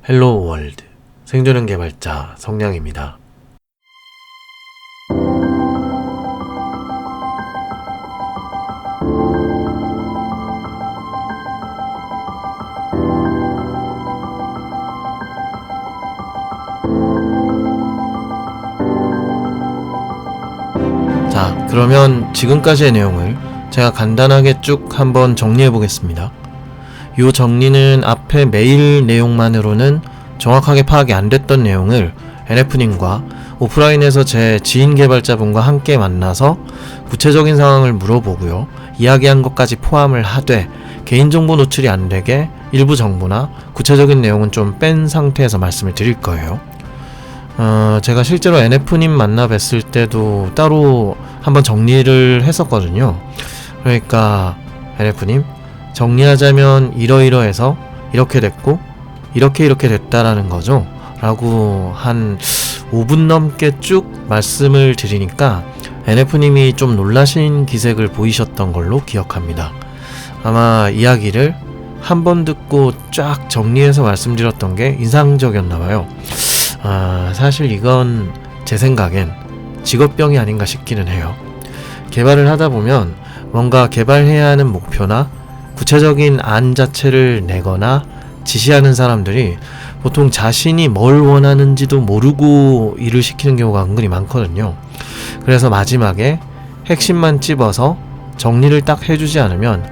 헬로우 월드 생존형 개발자 성량입니다. 자, 그러면 지금까지의 내용을 제가 간단하게 쭉 한번 정리해 보겠습니다. 이 정리는 앞에 메일 내용만으로는 정확하게 파악이 안 됐던 내용을 NF님과 오프라인에서 제 지인 개발자분과 함께 만나서 구체적인 상황을 물어보고요. 이야기한 것까지 포함을 하되 개인정보 노출이 안 되게 일부 정보나 구체적인 내용은 좀 뺀 상태에서 말씀을 드릴 거예요. 제가 실제로 NF님 만나 뵀을 때도 따로 한번 정리를 했었거든요. 그러니까 NF님, 정리하자면 이러이러해서 이렇게 됐고 이렇게 됐다라는 거죠 라고 한 5분 넘게 쭉 말씀을 드리니까 NF님이 좀 놀라신 기색을 보이셨던 걸로 기억합니다. 아마 이야기를 한 번 듣고 쫙 정리해서 말씀드렸던 게 인상적이었나봐요. 사실 이건 제 생각엔 직업병이 아닌가 싶기는 해요. 개발을 하다 보면 뭔가 개발해야 하는 목표나 구체적인 안 자체를 내거나 지시하는 사람들이 보통 자신이 뭘 원하는지도 모르고 일을 시키는 경우가 은근히 많거든요. 그래서 마지막에 핵심만 찝어서 정리를 딱 해주지 않으면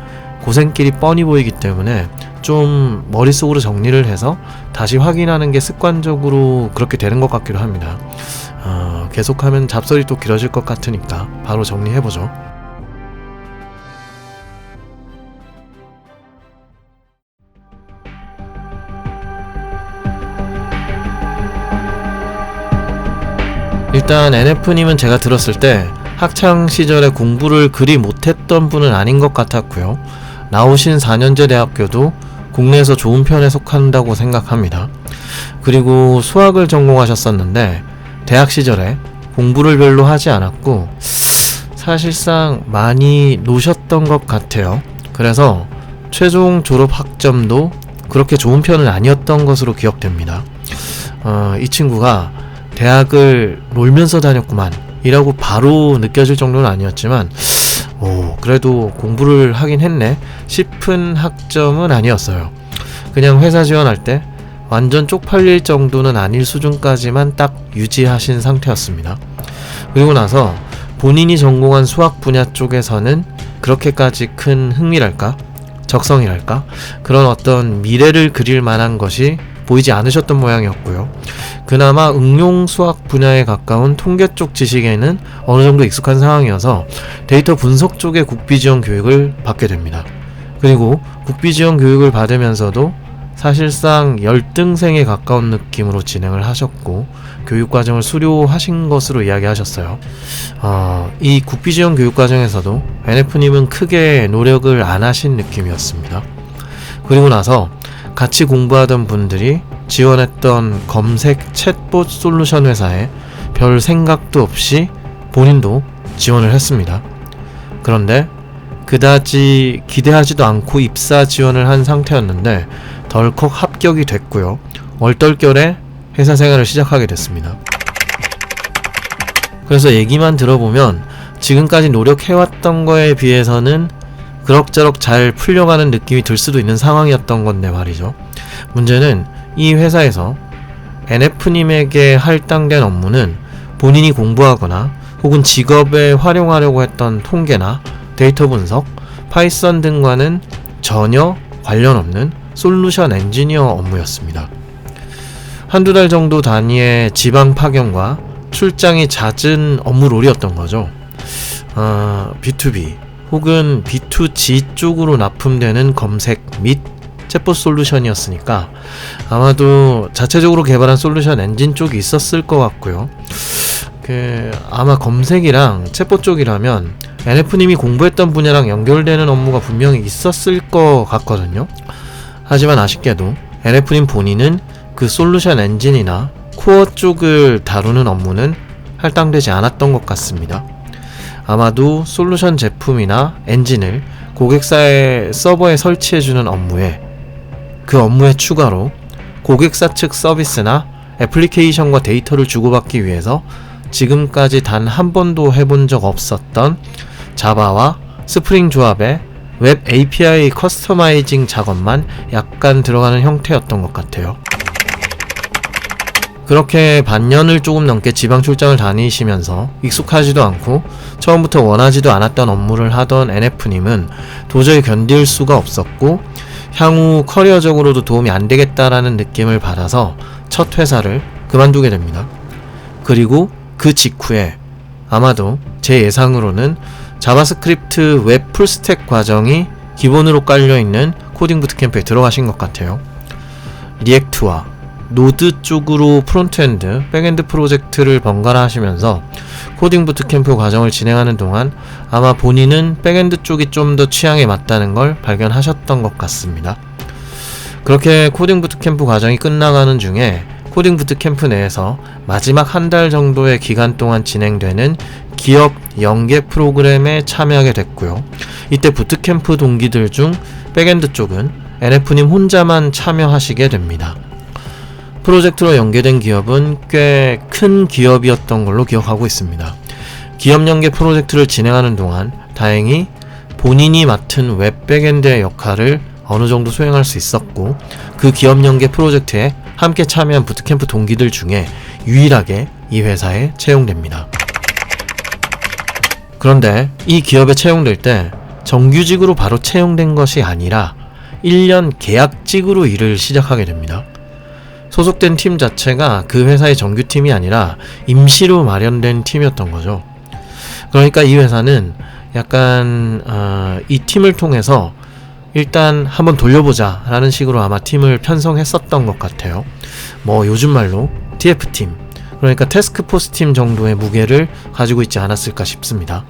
고생길이 뻔히 보이기 때문에 좀 머릿속으로 정리를 해서 다시 확인하는 게 습관적으로 그렇게 되는 것 같기도 합니다. 계속하면 잡설이 또 길어질 것 같으니까 바로 정리해보죠. 일단 NF님은 제가 들었을 때 학창시절에 공부를 그리 못했던 분은 아닌 것 같았고요. 나오신 4년제 대학교도 국내에서 좋은 편에 속한다고 생각합니다. 그리고 수학을 전공하셨었는데 대학 시절에 공부를 별로 하지 않았고 사실상 많이 노셨던 것 같아요. 그래서 최종 졸업 학점도 그렇게 좋은 편은 아니었던 것으로 기억됩니다. 이 친구가 대학을 놀면서 다녔구만 이라고 바로 느껴질 정도는 아니었지만 그래도 공부를 하긴 했네 싶은 학점은 아니었어요. 그냥 회사 지원할 때 완전 쪽팔릴 정도는 아닐 수준까지만 딱 유지하신 상태였습니다. 그리고 나서 본인이 전공한 수학 분야 쪽에서는 그렇게까지 큰 흥미랄까? 적성이랄까? 그런 어떤 미래를 그릴 만한 것이 보이지 않으셨던 모양이었고요. 그나마 응용 수학 분야에 가까운 통계 쪽 지식에는 어느 정도 익숙한 상황이어서 데이터 분석 쪽의 국비지원 교육을 받게 됩니다. 그리고 국비지원 교육을 받으면서도 사실상 열등생에 가까운 느낌으로 진행을 하셨고 교육과정을 수료하신 것으로 이야기하셨어요. 이 국비지원 교육과정에서도 NF님은 크게 노력을 안 하신 느낌이었습니다. 그리고 나서 같이 공부하던 분들이 지원했던 검색 챗봇 솔루션 회사에 별 생각도 없이 본인도 지원을 했습니다. 그런데 그다지 기대하지도 않고 입사 지원을 한 상태였는데 덜컥 합격이 됐고요. 얼떨결에 회사 생활을 시작하게 됐습니다. 그래서 얘기만 들어보면 지금까지 노력해왔던 거에 비해서는 그럭저럭 잘 풀려가는 느낌이 들 수도 있는 상황이었던 건데 말이죠. 문제는 이 회사에서 NF님에게 할당된 업무는 본인이 공부하거나 혹은 직업에 활용하려고 했던 통계나 데이터 분석, 파이썬 등과는 전혀 관련 없는 솔루션 엔지니어 업무였습니다. 한두 달 정도 단위의 지방 파견과 출장이 잦은 업무롤이었던 거죠. B2B 혹은 B2G 쪽으로 납품되는 검색 및 챗봇 솔루션이었으니까 아마도 자체적으로 개발한 솔루션 엔진 쪽이 있었을 것 같고요. 아마 검색이랑 챗봇 쪽이라면 NF님이 공부했던 분야랑 연결되는 업무가 분명히 있었을 것 같거든요. 하지만 아쉽게도 NF님 본인은 그 솔루션 엔진이나 코어 쪽을 다루는 업무는 할당되지 않았던 것 같습니다. 아마도 솔루션 제품이나 엔진을 고객사의 서버에 설치해주는 업무에 그 업무에 추가로 고객사 측 서비스나 애플리케이션과 데이터를 주고받기 위해서 지금까지 단 한 번도 해본 적 없었던 자바와 스프링 조합의 웹 API 커스터마이징 작업만 약간 들어가는 형태였던 것 같아요. 그렇게 반년을 조금 넘게 지방 출장을 다니시면서 익숙하지도 않고 처음부터 원하지도 않았던 업무를 하던 NF님은 도저히 견딜 수가 없었고 향후 커리어적으로도 도움이 안 되겠다라는 느낌을 받아서 첫 회사를 그만두게 됩니다. 그리고 그 직후에 아마도 제 예상으로는 자바스크립트 웹 풀스택 과정이 기본으로 깔려있는 코딩 부트캠프에 들어가신 것 같아요. 리액트와 노드 쪽으로 프론트엔드, 백엔드 프로젝트를 번갈아 하시면서 코딩 부트캠프 과정을 진행하는 동안 아마 본인은 백엔드 쪽이 좀 더 취향에 맞다는 걸 발견하셨던 것 같습니다. 그렇게 코딩 부트캠프 과정이 끝나가는 중에 코딩 부트캠프 내에서 마지막 한 달 정도의 기간 동안 진행되는 기업 연계 프로그램에 참여하게 됐고요. 이때 부트캠프 동기들 중 백엔드 쪽은 NF님 혼자만 참여하시게 됩니다. 프로젝트로 연계된 기업은 꽤 큰 기업이었던 걸로 기억하고 있습니다. 기업 연계 프로젝트를 진행하는 동안 다행히 본인이 맡은 웹 백엔드의 역할을 어느 정도 수행할 수 있었고 그 기업 연계 프로젝트에 함께 참여한 부트캠프 동기들 중에 유일하게 이 회사에 채용됩니다. 그런데 이 기업에 채용될 때 정규직으로 바로 채용된 것이 아니라 1년 계약직으로 일을 시작하게 됩니다. 소속된 팀 자체가 그 회사의 정규팀이 아니라 임시로 마련된 팀이었던 거죠. 그러니까 이 회사는 약간 이 팀을 통해서 일단 한번 돌려보자 라는 식으로 아마 팀을 편성했었던 것 같아요. 뭐 요즘 말로 TF팀, 그러니까 태스크포스 팀 정도의 무게를 가지고 있지 않았을까 싶습니다.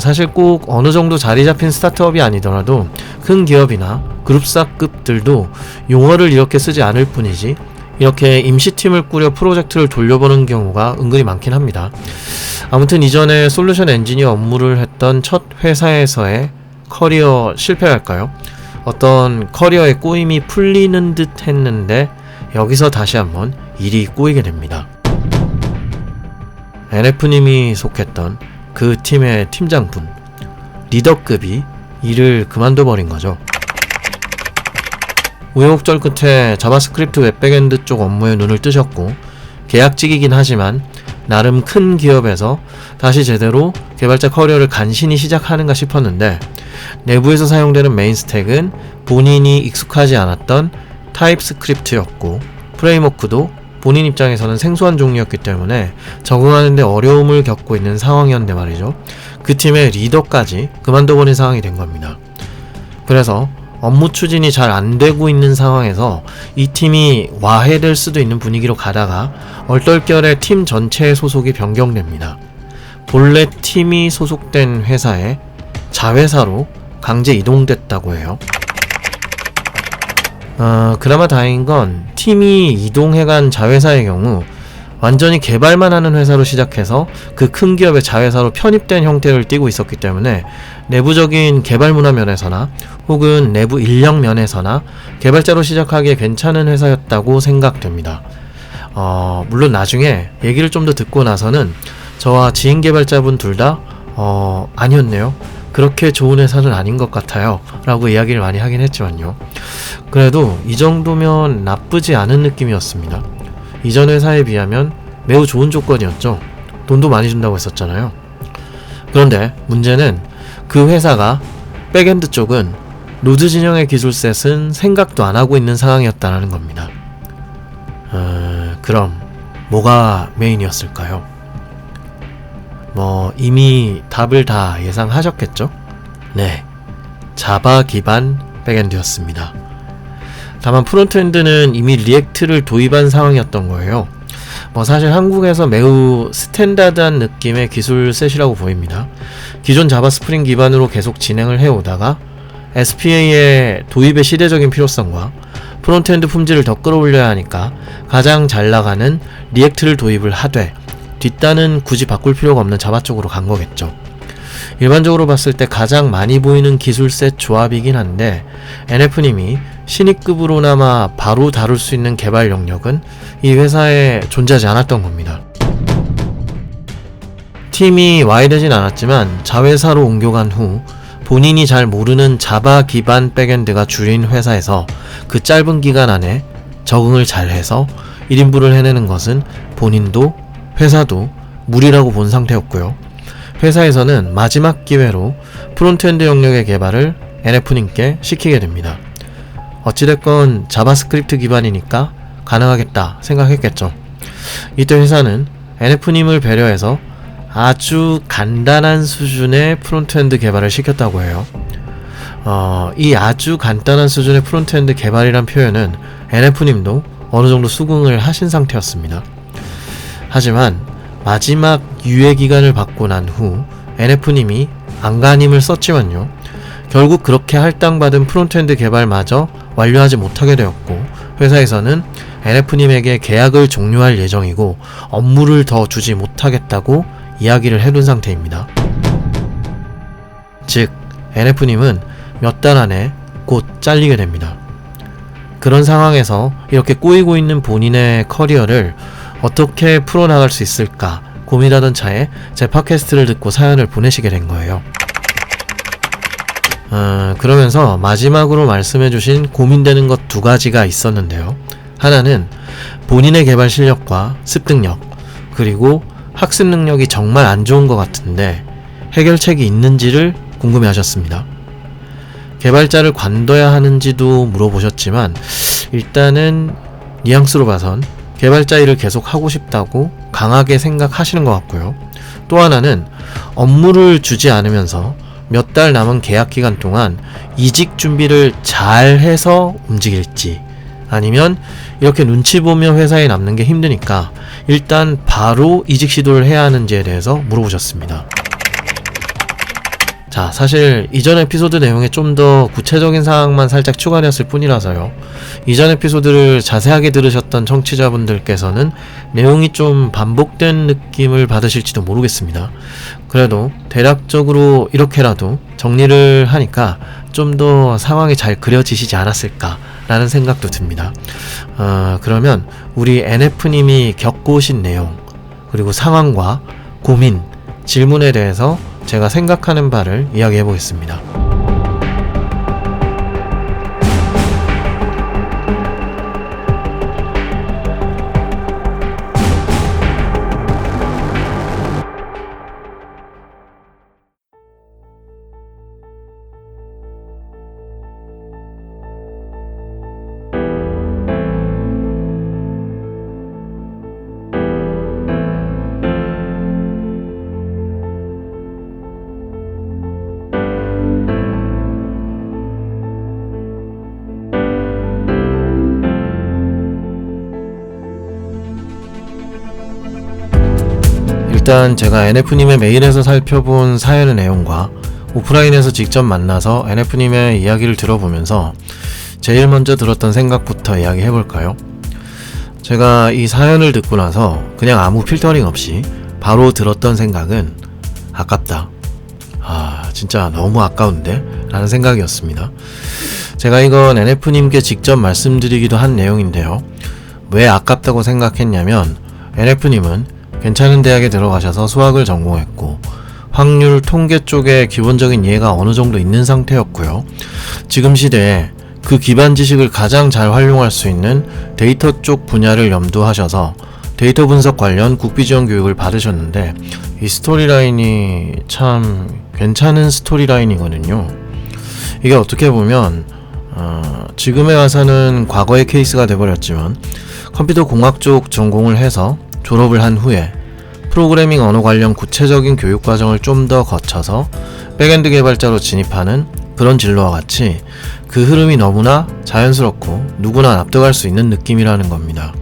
사실 꼭 어느 정도 자리 잡힌 스타트업이 아니더라도 큰 기업이나 그룹사급들도 용어를 이렇게 쓰지 않을 뿐이지 이렇게 임시팀을 꾸려 프로젝트를 돌려보는 경우가 은근히 많긴 합니다. 아무튼 이전에 솔루션 엔지니어 업무를 했던 첫 회사에서의 커리어 실패랄까요? 어떤 커리어의 꼬임이 풀리는 듯 했는데 여기서 다시 한번 일이 꼬이게 됩니다. NF님이 속했던 그 팀의 팀장분, 리더급이 일을 그만둬버린 거죠. 우여곡절 끝에 자바스크립트 웹백엔드 쪽 업무에 눈을 뜨셨고 계약직이긴 하지만 나름 큰 기업에서 다시 제대로 개발자 커리어를 간신히 시작하는가 싶었는데 내부에서 사용되는 메인 스택은 본인이 익숙하지 않았던 타입스크립트였고 프레임워크도 본인 입장에서는 생소한 종류였기 때문에 적응하는 데 어려움을 겪고 있는 상황이었는데 말이죠. 그 팀의 리더까지 그만둬버린 상황이 된 겁니다. 그래서 업무 추진이 잘 안되고 있는 상황에서 이 팀이 와해될 수도 있는 분위기로 가다가 얼떨결에 팀 전체의 소속이 변경됩니다. 본래 팀이 소속된 회사에 자회사로 강제 이동됐다고 해요. 그나마 다행인 건 팀이 이동해간 자회사의 경우 완전히 개발만 하는 회사로 시작해서 그 큰 기업의 자회사로 편입된 형태를 띠고 있었기 때문에 내부적인 개발 문화 면에서나 혹은 내부 인력 면에서나 개발자로 시작하기에 괜찮은 회사였다고 생각됩니다. 물론 나중에 얘기를 좀 더 듣고 나서는 저와 지인 개발자분 둘 다 아니었네요. 그렇게 좋은 회사는 아닌 것 같아요 라고 이야기를 많이 하긴 했지만요. 그래도 이 정도면 나쁘지 않은 느낌이었습니다. 이전 회사에 비하면 매우 좋은 조건이었죠. 돈도 많이 준다고 했었잖아요. 그런데 문제는 그 회사가 백엔드 쪽은 노드 진영의 기술셋은 생각도 안 하고 있는 상황이었다는 겁니다. 그럼 뭐가 메인이었을까요? 이미 답을 다 예상하셨겠죠? 네, 자바 기반 백엔드였습니다. 다만 프론트엔드는 이미 리액트를 도입한 상황이었던 거예요. 사실 한국에서 매우 스탠다드한 느낌의 기술 셋이라고 보입니다. 기존 자바 스프링 기반으로 계속 진행을 해오다가 SPA의 도입의 시대적인 필요성과 프론트엔드 품질을 더 끌어올려야 하니까 가장 잘 나가는 리액트를 도입을 하되 뒷단은 굳이 바꿀 필요가 없는 자바 쪽으로 간 거겠죠. 일반적으로 봤을 때 가장 많이 보이는 기술셋 조합이긴 한데 NF님이 신입급으로나마 바로 다룰 수 있는 개발 영역은 이 회사에 존재하지 않았던 겁니다. 팀이 와해되진 않았지만 자회사로 옮겨간 후 본인이 잘 모르는 자바 기반 백엔드가 주인 회사에서 그 짧은 기간 안에 적응을 잘해서 1인분을 해내는 것은 본인도 회사도 무리라고 본 상태였고요. 회사에서는 마지막 기회로 프론트엔드 영역의 개발을 NF님께 시키게 됩니다. 어찌됐건 자바스크립트 기반이니까 가능하겠다 생각했겠죠. 이때 회사는 NF님을 배려해서 아주 간단한 수준의 프론트엔드 개발을 시켰다고 해요. 이 아주 간단한 수준의 프론트엔드 개발이란 표현은 NF님도 어느 정도 수긍을 하신 상태였습니다. 하지만 마지막 유예 기간을 받고 난 후 NF님이 안간힘을 썼지만요. 결국 그렇게 할당받은 프론트엔드 개발마저 완료하지 못하게 되었고 회사에서는 NF님에게 계약을 종료할 예정이고 업무를 더 주지 못하겠다고 이야기를 해둔 상태입니다. 즉 NF님은 몇 달 안에 곧 잘리게 됩니다. 그런 상황에서 이렇게 꼬이고 있는 본인의 커리어를 어떻게 풀어나갈 수 있을까 고민하던 차에 제 팟캐스트를 듣고 사연을 보내시게 된 거예요. 그러면서 마지막으로 말씀해주신 고민되는 것 2가지가 있었는데요. 하나는 본인의 개발 실력과 습득력, 그리고 학습 능력이 정말 안 좋은 것 같은데 해결책이 있는지를 궁금해 하셨습니다. 개발자를 관둬야 하는지도 물어보셨지만 일단은 뉘앙스로 봐선 개발자 일을 계속 하고 싶다고 강하게 생각하시는 것 같고요. 또 하나는 업무를 주지 않으면서 몇 달 남은 계약 기간 동안 이직 준비를 잘 해서 움직일지 아니면 이렇게 눈치 보며 회사에 남는 게 힘드니까 일단 바로 이직 시도를 해야 하는지에 대해서 물어보셨습니다. 자, 사실 이전 에피소드 내용에 좀 더 구체적인 사항만 살짝 추가되었을 뿐이라서요. 이전 에피소드를 자세하게 들으셨던 청취자분들께서는 내용이 좀 반복된 느낌을 받으실지도 모르겠습니다. 그래도 대략적으로 이렇게라도 정리를 하니까 좀 더 상황이 잘 그려지시지 않았을까 라는 생각도 듭니다. 그러면 우리 NF님이 겪어오신 내용 그리고 상황과 고민, 질문에 대해서 제가 생각하는 바를 이야기해 보겠습니다. 일단 제가 NF님의 메일에서 살펴본 사연의 내용과 오프라인에서 직접 만나서 NF님의 이야기를 들어보면서 제일 먼저 들었던 생각부터 이야기해볼까요? 제가 이 사연을 듣고 나서 그냥 아무 필터링 없이 바로 들었던 생각은 아깝다. 진짜 너무 아까운데? 라는 생각이었습니다. 제가 이건 NF님께 직접 말씀드리기도 한 내용인데요. 왜 아깝다고 생각했냐면 NF님은 괜찮은 대학에 들어가셔서 수학을 전공했고 확률 통계 쪽에 기본적인 이해가 어느 정도 있는 상태였고요. 지금 시대에 그 기반 지식을 가장 잘 활용할 수 있는 데이터 쪽 분야를 염두하셔서 데이터 분석 관련 국비 지원 교육을 받으셨는데 이 스토리라인이 참 괜찮은 스토리라인이거든요. 이게 어떻게 보면 지금에 와서는 과거의 케이스가 돼버렸지만 컴퓨터 공학 쪽 전공을 해서 졸업을 한 후에 프로그래밍 언어 관련 구체적인 교육 과정을 좀 더 거쳐서 백엔드 개발자로 진입하는 그런 진로와 같이 그 흐름이 너무나 자연스럽고 누구나 납득할 수 있는 느낌이라는 겁니다.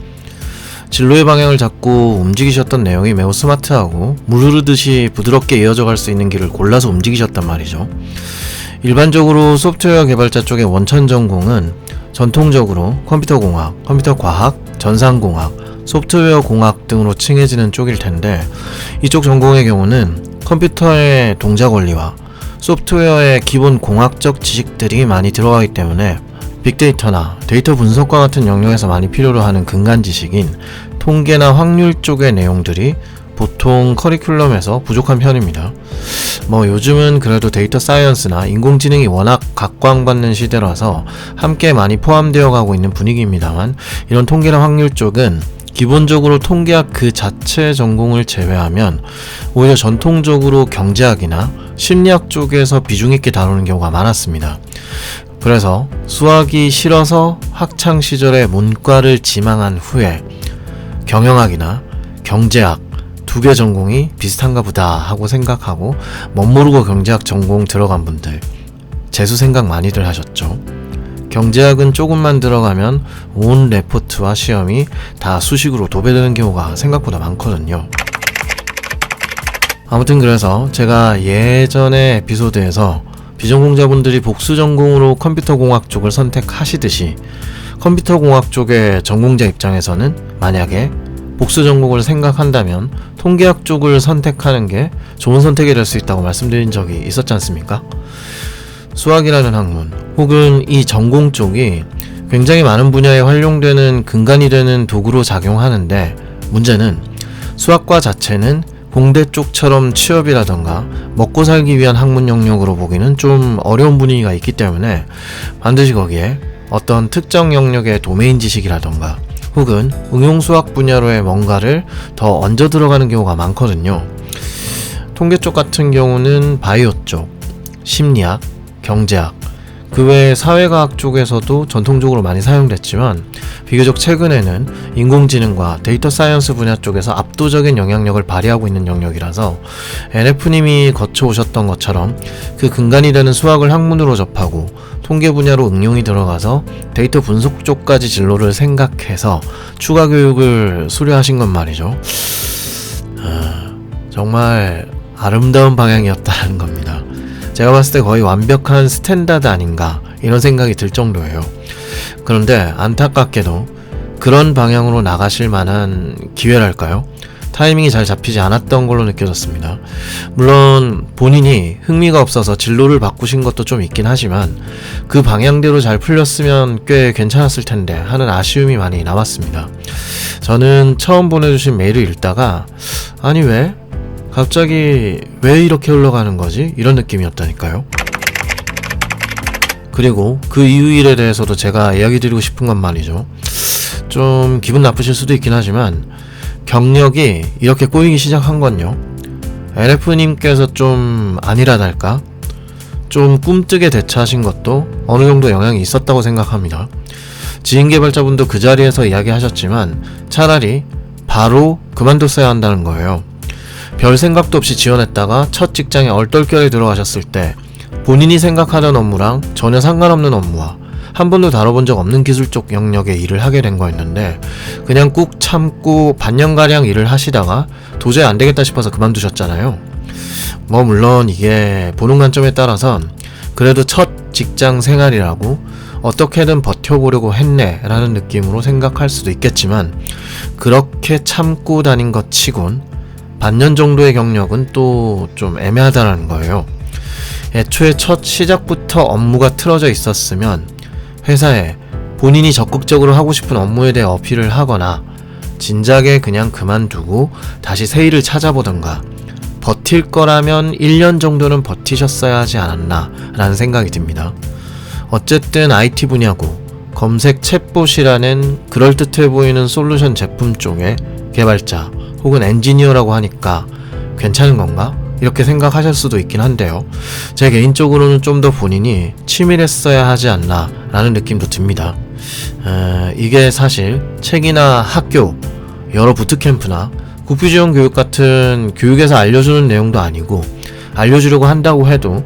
진로의 방향을 잡고 움직이셨던 내용이 매우 스마트하고 물 흐르듯이 부드럽게 이어져 갈 수 있는 길을 골라서 움직이셨단 말이죠. 일반적으로 소프트웨어 개발자 쪽의 원천 전공은 전통적으로 컴퓨터공학, 컴퓨터과학, 전산공학, 소프트웨어 공학 등으로 칭해지는 쪽일 텐데 이쪽 전공의 경우는 컴퓨터의 동작 원리와 소프트웨어의 기본 공학적 지식들이 많이 들어가기 때문에 빅데이터나 데이터 분석과 같은 영역에서 많이 필요로 하는 근간 지식인 통계나 확률 쪽의 내용들이 보통 커리큘럼에서 부족한 편입니다. 요즘은 그래도 데이터 사이언스나 인공지능이 워낙 각광받는 시대라서 함께 많이 포함되어 가고 있는 분위기입니다만, 이런 통계나 확률 쪽은 기본적으로 통계학 그 자체 전공을 제외하면 오히려 전통적으로 경제학이나 심리학 쪽에서 비중 있게 다루는 경우가 많았습니다. 그래서 수학이 싫어서 학창 시절에 문과를 지망한 후에 경영학이나 경제학 두 개 전공이 비슷한가 보다 하고 생각하고 멋모르고 경제학 전공 들어간 분들 재수 생각 많이들 하셨죠. 경제학은 조금만 들어가면 온 레포트와 시험이 다 수식으로 도배되는 경우가 생각보다 많거든요. 아무튼 그래서 제가 예전의 에피소드에서 비전공자분들이 복수전공으로 컴퓨터공학 쪽을 선택하시듯이 컴퓨터공학 쪽의 전공자 입장에서는 만약에 복수전공을 생각한다면 통계학 쪽을 선택하는 게 좋은 선택이 될 수 있다고 말씀드린 적이 있었지 않습니까? 수학이라는 학문 혹은 이 전공 쪽이 굉장히 많은 분야에 활용되는 근간이 되는 도구로 작용하는데, 문제는 수학과 자체는 공대 쪽처럼 취업이라던가 먹고 살기 위한 학문 영역으로 보기는 좀 어려운 분위기가 있기 때문에 반드시 거기에 어떤 특정 영역의 도메인 지식이라던가 혹은 응용수학 분야로의 뭔가를 더 얹어 들어가는 경우가 많거든요. 통계 쪽 같은 경우는 바이오 쪽, 심리학, 경제학, 그 외에 사회과학 쪽에서도 전통적으로 많이 사용됐지만 비교적 최근에는 인공지능과 데이터 사이언스 분야 쪽에서 압도적인 영향력을 발휘하고 있는 영역이라서 NF님이 거쳐오셨던 것처럼 그 근간이 되는 수학을 학문으로 접하고 통계 분야로 응용이 들어가서 데이터 분석 쪽까지 진로를 생각해서 추가 교육을 수료하신 건 말이죠. 정말 아름다운 방향이었다는 겁니다. 제가 봤을 때 거의 완벽한 스탠다드 아닌가 이런 생각이 들 정도예요. 그런데 안타깝게도 그런 방향으로 나가실 만한 기회랄까요? 타이밍이 잘 잡히지 않았던 걸로 느껴졌습니다. 물론 본인이 흥미가 없어서 진로를 바꾸신 것도 좀 있긴 하지만 그 방향대로 잘 풀렸으면 꽤 괜찮았을 텐데 하는 아쉬움이 많이 남았습니다. 저는 처음 보내주신 메일을 읽다가 아니 왜? 갑자기 왜 이렇게 흘러가는 거지? 이런 느낌이었다니까요. 그리고 그 이유 일에 대해서도 제가 이야기 드리고 싶은 건 말이죠. 좀 기분 나쁘실 수도 있긴 하지만 경력이 이렇게 꼬이기 시작한 건요, NF님께서 좀 아니라달까? 좀 꿈뜨게 대처하신 것도 어느 정도 영향이 있었다고 생각합니다. 지인개발자분도 그 자리에서 이야기하셨지만 차라리 바로 그만뒀어야 한다는 거예요. 별 생각도 없이 지원했다가 첫 직장에 얼떨결에 들어가셨을 때 본인이 생각하던 업무랑 전혀 상관없는 업무와 한 번도 다뤄본 적 없는 기술 쪽 영역의 일을 하게 된 거였는데 그냥 꾹 참고 반년가량 일을 하시다가 도저히 안 되겠다 싶어서 그만두셨잖아요. 물론 이게 보는 관점에 따라선 그래도 첫 직장 생활이라고 어떻게든 버텨보려고 했네 라는 느낌으로 생각할 수도 있겠지만 그렇게 참고 다닌 것 치곤 반년 정도의 경력은 또 좀 애매하다는 거예요. 애초에 첫 시작부터 업무가 틀어져 있었으면 회사에 본인이 적극적으로 하고 싶은 업무에 대해 어필을 하거나 진작에 그냥 그만두고 다시 새 일을 찾아보던가 버틸 거라면 1년 정도는 버티셨어야 하지 않았나 라는 생각이 듭니다. 어쨌든 IT 분야고 검색 챗봇이라는 그럴듯해 보이는 솔루션 제품 쪽의 개발자 혹은 엔지니어라고 하니까 괜찮은 건가? 이렇게 생각하실 수도 있긴 한데요. 제 개인적으로는 좀 더 본인이 치밀했어야 하지 않나 라는 느낌도 듭니다. 이게 사실 책이나 학교, 여러 부트캠프나 국비지원 교육 같은 교육에서 알려주는 내용도 아니고 알려주려고 한다고 해도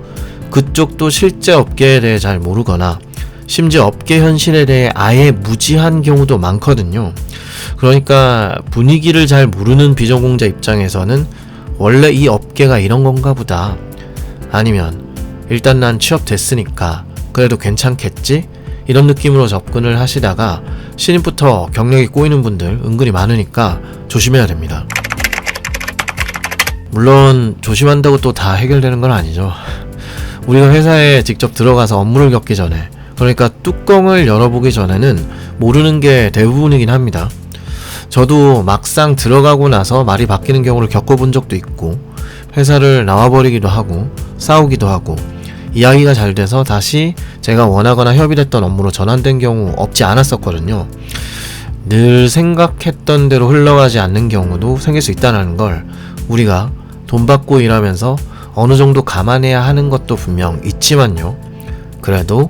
그쪽도 실제 업계에 대해 잘 모르거나 심지어 업계 현실에 대해 아예 무지한 경우도 많거든요. 그러니까 분위기를 잘 모르는 비전공자 입장에서는 원래 이 업계가 이런 건가 보다, 아니면 일단 난 취업됐으니까 그래도 괜찮겠지? 이런 느낌으로 접근을 하시다가 신입부터 경력이 꼬이는 분들 은근히 많으니까 조심해야 됩니다. 물론 조심한다고 또 다 해결되는 건 아니죠. 우리가 회사에 직접 들어가서 업무를 겪기 전에 그러니까 뚜껑을 열어보기 전에는 모르는 게 대부분이긴 합니다. 저도 막상 들어가고 나서 말이 바뀌는 경우를 겪어본 적도 있고, 회사를 나와버리기도 하고 싸우기도 하고, 이야기가 잘 돼서 다시 제가 원하거나 협의됐던 업무로 전환된 경우 없지 않았었거든요. 늘 생각했던 대로 흘러가지 않는 경우도 생길 수 있다는 걸 우리가 돈 받고 일하면서 어느 정도 감안해야 하는 것도 분명 있지만요. 그래도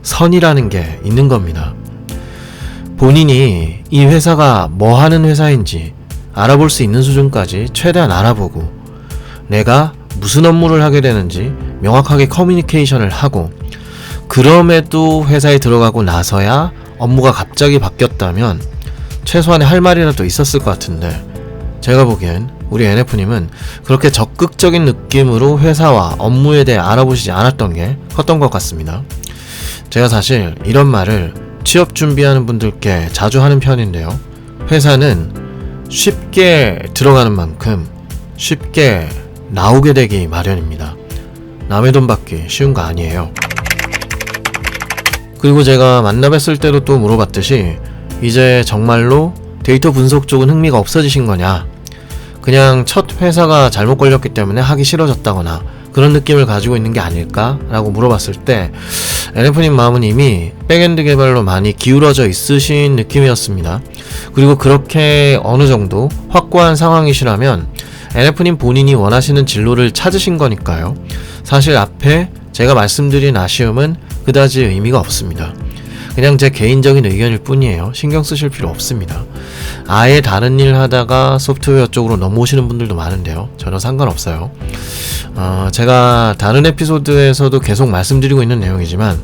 선이라는 게 있는 겁니다. 본인이 이 회사가 뭐 하는 회사인지 알아볼 수 있는 수준까지 최대한 알아보고, 내가 무슨 업무를 하게 되는지 명확하게 커뮤니케이션을 하고, 그럼에도 회사에 들어가고 나서야 업무가 갑자기 바뀌었다면 최소한의 할 말이라도 있었을 것 같은데, 제가 보기엔 우리 NF님은 그렇게 적극적인 느낌으로 회사와 업무에 대해 알아보시지 않았던 게 컸던 것 같습니다. 제가 사실 이런 말을 취업 준비하는 분들께 자주 하는 편인데요. 회사는 쉽게 들어가는 만큼 쉽게 나오게 되기 마련입니다. 남의 돈 받기 쉬운 거 아니에요. 그리고 제가 만나 뵀을 때도 또 물어봤듯이, 이제 정말로 데이터 분석 쪽은 흥미가 없어지신 거냐, 그냥 첫 회사가 잘못 걸렸기 때문에 하기 싫어졌다거나 그런 느낌을 가지고 있는 게 아닐까 라고 물어봤을 때, NF님 마음은 이미 백엔드 개발로 많이 기울어져 있으신 느낌이었습니다. 그리고 그렇게 어느 정도 확고한 상황이시라면 NF님 본인이 원하시는 진로를 찾으신 거니까요. 사실 앞에 제가 말씀드린 아쉬움은 그다지 의미가 없습니다. 그냥 제 개인적인 의견일 뿐이에요. 신경 쓰실 필요 없습니다. 아예 다른 일 하다가 소프트웨어 쪽으로 넘어오시는 분들도 많은데요. 전혀 상관없어요. 제가 다른 에피소드에서도 계속 말씀드리고 있는 내용이지만,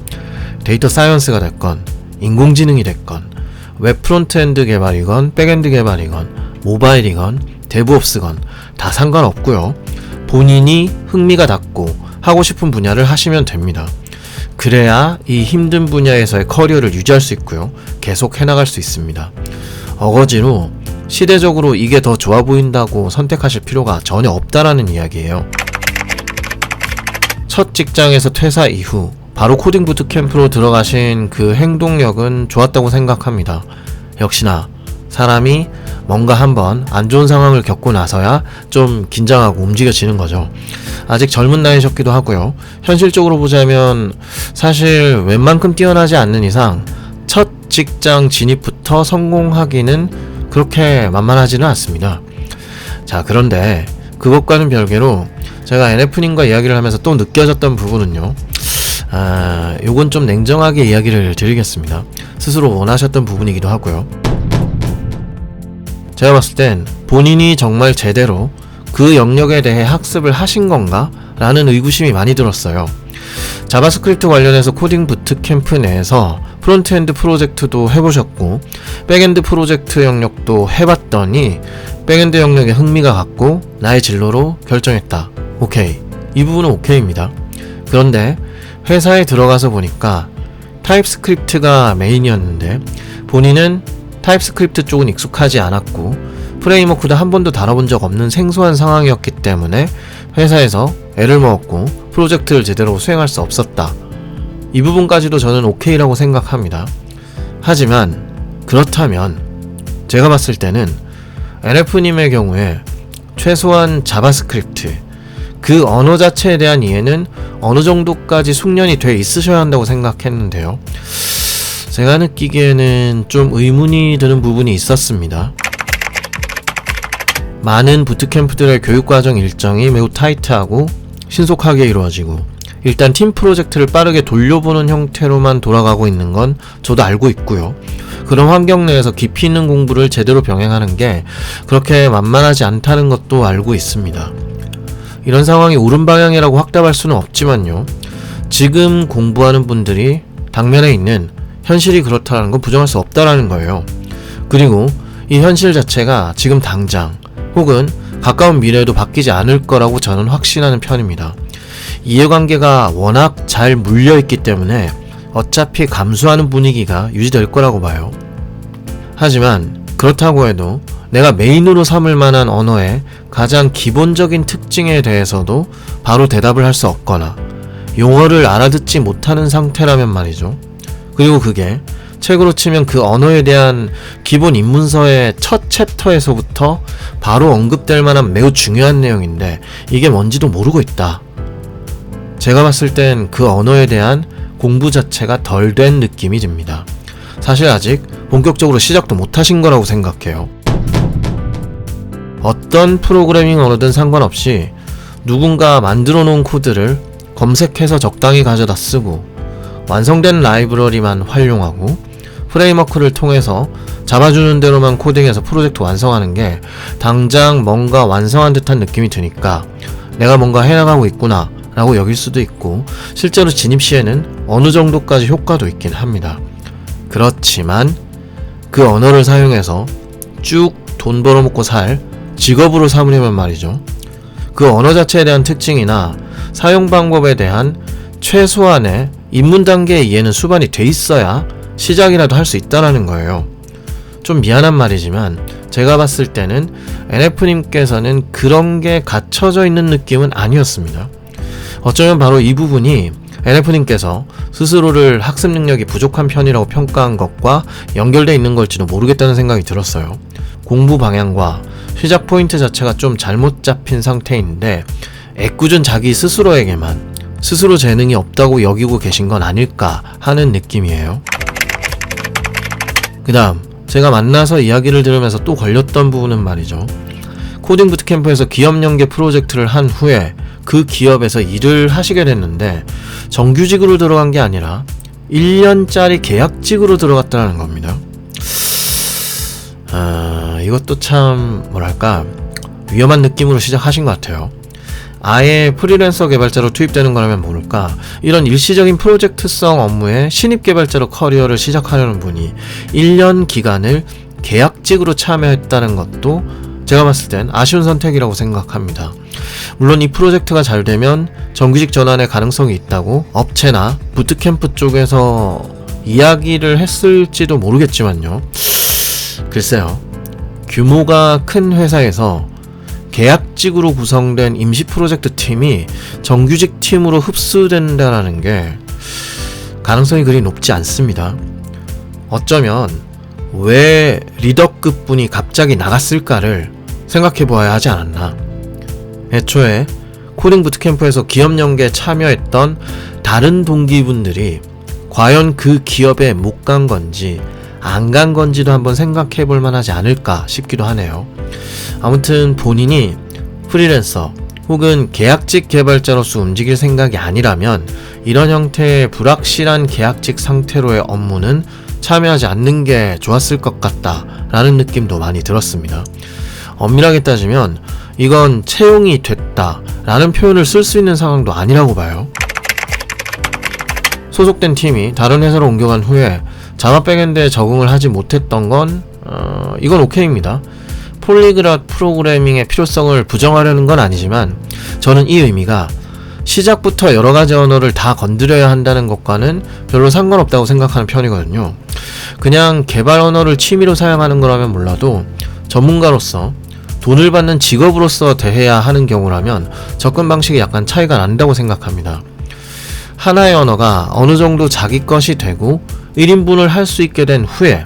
데이터 사이언스가 됐건 인공지능이 됐건 웹 프론트엔드 개발이건 백엔드 개발이건 모바일이건 데브옵스건 다 상관없고요. 본인이 흥미가 닿고 하고 싶은 분야를 하시면 됩니다. 그래야 이 힘든 분야에서의 커리어를 유지할 수 있고요. 계속 해나갈 수 있습니다. 어거지로 시대적으로 이게 더 좋아 보인다고 선택하실 필요가 전혀 없다라는 이야기예요. 첫 직장에서 퇴사 이후 바로 코딩 부트캠프로 들어가신 그 행동력은 좋았다고 생각합니다. 역시나 사람이 뭔가 한번 안 좋은 상황을 겪고 나서야 좀 긴장하고 움직여지는 거죠. 아직 젊은 나이셨기도 하고요. 현실적으로 보자면 사실 웬만큼 뛰어나지 않는 이상 첫 직장 진입부터 성공하기는 그렇게 만만하지는 않습니다. 자, 그런데 그것과는 별개로 제가 NF님과 이야기를 하면서 또 느껴졌던 부분은요, 요건 좀 냉정하게 이야기를 드리겠습니다. 스스로 원하셨던 부분이기도 하고요. 제가 봤을 땐 본인이 정말 제대로 그 영역에 대해 학습을 하신 건가? 라는 의구심이 많이 들었어요. 자바스크립트 관련해서 코딩 부트캠프 내에서 프론트엔드 프로젝트도 해보셨고 백엔드 프로젝트 영역도 해봤더니 백엔드 영역에 흥미가 갔고 나의 진로로 결정했다. 오케이. 이 부분은 오케이입니다. 그런데 회사에 들어가서 보니까 타입스크립트가 메인이었는데 본인은 타입스크립트 쪽은 익숙하지 않았고 프레임워크도 한 번도 다뤄본 적 없는 생소한 상황이었기 때문에 회사에서 애를 먹었고 프로젝트를 제대로 수행할 수 없었다. 이 부분까지도 저는 오케이라고 생각합니다. 하지만 그렇다면 제가 봤을 때는 NF님의 경우에 최소한 자바스크립트 그 언어 자체에 대한 이해는 어느 정도까지 숙련이 돼 있으셔야 한다고 생각했는데요. 제가 느끼기에는 좀 의문이 드는 부분이 있었습니다. 많은 부트캠프들의 교육과정 일정이 매우 타이트하고 신속하게 이루어지고 일단 팀 프로젝트를 빠르게 돌려보는 형태로만 돌아가고 있는 건 저도 알고 있고요. 그런 환경 내에서 깊이 있는 공부를 제대로 병행하는 게 그렇게 만만하지 않다는 것도 알고 있습니다. 이런 상황이 옳은 방향이라고 확답할 수는 없지만요. 지금 공부하는 분들이 당면에 있는 현실이 그렇다는 건 부정할 수 없다라는 거예요. 그리고 이 현실 자체가 지금 당장 혹은 가까운 미래에도 바뀌지 않을 거라고 저는 확신하는 편입니다. 이해관계가 워낙 잘 물려있기 때문에 어차피 감수하는 분위기가 유지될 거라고 봐요. 하지만 그렇다고 해도 내가 메인으로 삼을 만한 언어의 가장 기본적인 특징에 대해서도 바로 대답을 할 수 없거나 용어를 알아듣지 못하는 상태라면 말이죠. 그리고 그게 책으로 치면 그 언어에 대한 기본 입문서의 첫 챕터에서부터 바로 언급될 만한 매우 중요한 내용인데 이게 뭔지도 모르고 있다. 제가 봤을 땐 그 언어에 대한 공부 자체가 덜 된 느낌이 듭니다. 사실 아직 본격적으로 시작도 못하신 거라고 생각해요. 어떤 프로그래밍 언어든 상관없이 누군가 만들어 놓은 코드를 검색해서 적당히 가져다 쓰고 완성된 라이브러리만 활용하고 프레임워크를 통해서 잡아주는 대로만 코딩해서 프로젝트 완성하는 게 당장 뭔가 완성한 듯한 느낌이 드니까 내가 뭔가 해나가고 있구나 라고 여길 수도 있고 실제로 진입 시에는 어느 정도까지 효과도 있긴 합니다. 그렇지만 그 언어를 사용해서 쭉 돈 벌어먹고 살 직업으로 삼으려면 말이죠. 그 언어 자체에 대한 특징이나 사용 방법에 대한 최소한의 입문 단계의 이해는 수반이 돼 있어야 시작이라도 할 수 있다라는 거예요. 좀 미안한 말이지만 제가 봤을 때는 NF님께서는 그런 게 갖춰져 있는 느낌은 아니었습니다. 어쩌면 바로 이 부분이 NF님께서 스스로를 학습 능력이 부족한 편이라고 평가한 것과 연결되어 있는 걸지도 모르겠다는 생각이 들었어요. 공부 방향과 시작 포인트 자체가 좀 잘못 잡힌 상태인데 애꿎은 자기 스스로에게만 스스로 재능이 없다고 여기고 계신 건 아닐까 하는 느낌이에요. 그 다음 제가 만나서 이야기를 들으면서 또 걸렸던 부분은 말이죠. 코딩 부트캠프에서 기업 연계 프로젝트를 한 후에 그 기업에서 일을 하시게 됐는데 정규직으로 들어간 게 아니라 1년짜리 계약직으로 들어갔다는 겁니다. 이것도 참 뭐랄까 위험한 느낌으로 시작하신 것 같아요. 아예 프리랜서 개발자로 투입되는 거라면 모를까 이런 일시적인 프로젝트성 업무에 신입 개발자로 커리어를 시작하려는 분이 1년 기간을 계약직으로 참여했다는 것도 제가 봤을 땐 아쉬운 선택이라고 생각합니다. 물론 이 프로젝트가 잘 되면 정규직 전환의 가능성이 있다고 업체나 부트캠프 쪽에서 이야기를 했을지도 모르겠지만요. 글쎄요. 규모가 큰 회사에서 계약직으로 구성된 임시 프로젝트 팀이 정규직 팀으로 흡수된다는 게 가능성이 그리 높지 않습니다. 어쩌면 왜 리더급 분이 갑자기 나갔을까를 생각해 보아야 하지 않았나. 애초에 코딩 부트캠프에서 기업 연계에 참여했던 다른 동기분들이 과연 그 기업에 못 간 건지 안 간 건지도 한번 생각해 볼 만하지 않을까 싶기도 하네요. 아무튼 본인이 프리랜서 혹은 계약직 개발자로서 움직일 생각이 아니라면 이런 형태의 불확실한 계약직 상태로의 업무는 참여하지 않는 게 좋았을 것 같다 라는 느낌도 많이 들었습니다. 엄밀하게 따지면 이건 채용이 됐다 라는 표현을 쓸 수 있는 상황도 아니라고 봐요. 소속된 팀이 다른 회사로 옮겨간 후에 자바 백엔드에 적응을 하지 못했던 건 이건 오케이입니다. 폴리그랏 프로그래밍의 필요성을 부정하려는 건 아니지만 저는 이 의미가 시작부터 여러가지 언어를 다 건드려야 한다는 것과는 별로 상관없다고 생각하는 편이거든요. 그냥 개발 언어를 취미로 사용하는 거라면 몰라도 전문가로서 돈을 받는 직업으로서 대해야 하는 경우라면 접근 방식이 약간 차이가 난다고 생각합니다. 하나의 언어가 어느 정도 자기 것이 되고 1인분을 할 수 있게 된 후에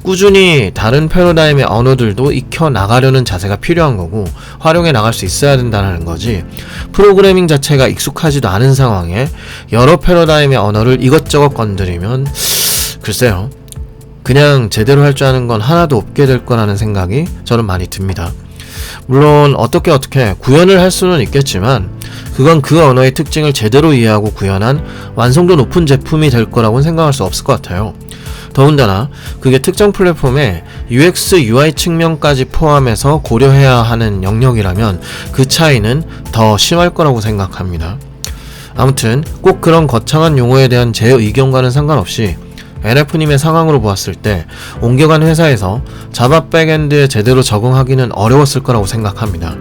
꾸준히 다른 패러다임의 언어들도 익혀 나가려는 자세가 필요한 거고 활용해 나갈 수 있어야 된다는 거지, 프로그래밍 자체가 익숙하지도 않은 상황에 여러 패러다임의 언어를 이것저것 건드리면 글쎄요, 그냥 제대로 할 줄 아는 건 하나도 없게 될 거라는 생각이 저는 많이 듭니다. 물론 어떻게 구현을 할 수는 있겠지만 그건 그 언어의 특징을 제대로 이해하고 구현한 완성도 높은 제품이 될 거라고는 생각할 수 없을 것 같아요. 더군다나 그게 특정 플랫폼의 UX, UI 측면까지 포함해서 고려해야 하는 영역이라면 그 차이는 더 심할 거라고 생각합니다. 아무튼 꼭 그런 거창한 용어에 대한 제 의견과는 상관없이 NF님의 상황으로 보았을 때 옮겨간 회사에서 자바 백엔드에 제대로 적응하기는 어려웠을 거라고 생각합니다.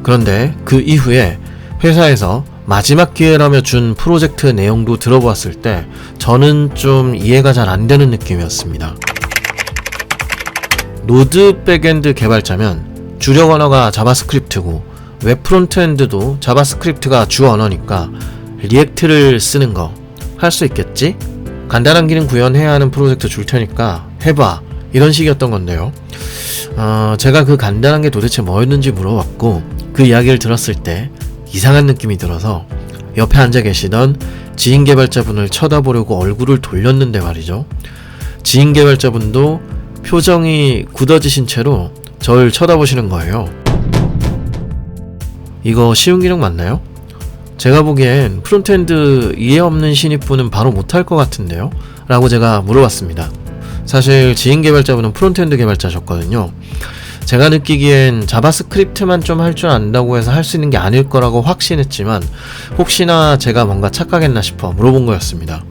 그런데 그 이후에 회사에서 마지막 기회라며 준 프로젝트 내용도 들어보았을 때 저는 좀 이해가 잘 안 되는 느낌이었습니다. 노드 백엔드 개발자면 주력 언어가 자바스크립트고 웹 프론트엔드도 자바스크립트가 주 언어니까 리액트를 쓰는 거 할 수 있겠지? 간단한 기능 구현해야 하는 프로젝트 줄 테니까 해봐, 이런 식이었던 건데요. 제가 그 간단한 게 도대체 뭐였는지 물어봤고 그 이야기를 들었을 때 이상한 느낌이 들어서 옆에 앉아 계시던 지인 개발자분을 쳐다보려고 얼굴을 돌렸는데 말이죠. 지인 개발자분도 표정이 굳어지신 채로 절 쳐다보시는 거예요. 이거 쉬운 기능 맞나요? 제가 보기엔 프론트엔드 이해 없는 신입분은 바로 못할 것 같은데요? 라고 제가 물어봤습니다. 사실 지인 개발자분은 프론트엔드 개발자셨거든요. 제가 느끼기엔 자바스크립트만 좀 할 줄 안다고 해서 할 수 있는 게 아닐 거라고 확신했지만 혹시나 제가 뭔가 착각했나 싶어 물어본 거였습니다.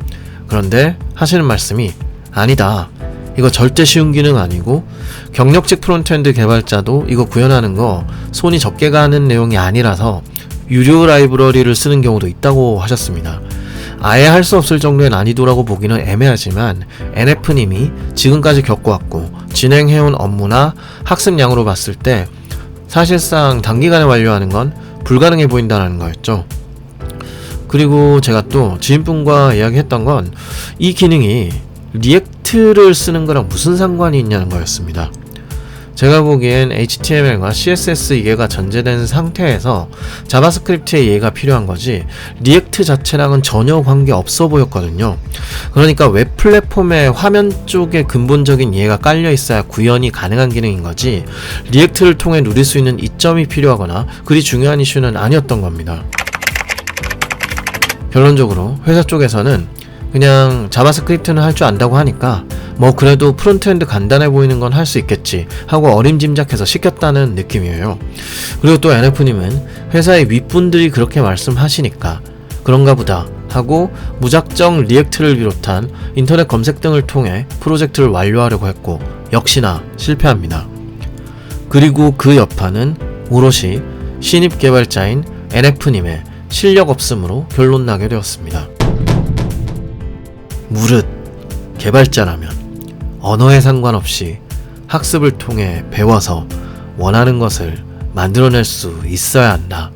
그런데 하시는 말씀이 아니다, 이거 절대 쉬운 기능 아니고 경력직 프론트엔드 개발자도 이거 구현하는 거 손이 적게 가는 내용이 아니라서 유료 라이브러리를 쓰는 경우도 있다고 하셨습니다. 아예 할 수 없을 정도의 난이도라고 보기는 애매하지만 NF님이 지금까지 겪어왔고 진행해온 업무나 학습량으로 봤을 때 사실상 단기간에 완료하는 건 불가능해 보인다는 거였죠. 그리고 제가 또 지인분과 이야기했던 건 이 기능이 리액트를 쓰는 거랑 무슨 상관이 있냐는 거였습니다. 제가 보기엔 HTML과 CSS 이해가 전제된 상태에서 자바스크립트의 이해가 필요한 거지 리액트 자체랑은 전혀 관계 없어 보였거든요. 그러니까 웹 플랫폼의 화면 쪽에 근본적인 이해가 깔려 있어야 구현이 가능한 기능인 거지 리액트를 통해 누릴 수 있는 이점이 필요하거나 그리 중요한 이슈는 아니었던 겁니다. 결론적으로 회사 쪽에서는 그냥 자바스크립트는 할 줄 안다고 하니까 뭐 그래도 프론트엔드 간단해 보이는 건 할 수 있겠지 하고 어림짐작해서 시켰다는 느낌이에요. 그리고 또 NF님은 회사의 윗분들이 그렇게 말씀하시니까 그런가 보다 하고 무작정 리액트를 비롯한 인터넷 검색 등을 통해 프로젝트를 완료하려고 했고 역시나 실패합니다. 그리고 그 여파는 오롯이 신입 개발자인 NF님의 실력 없음으로 결론 나게 되었습니다. 무릇 개발자라면 언어에 상관없이 학습을 통해 배워서 원하는 것을 만들어낼 수 있어야 한다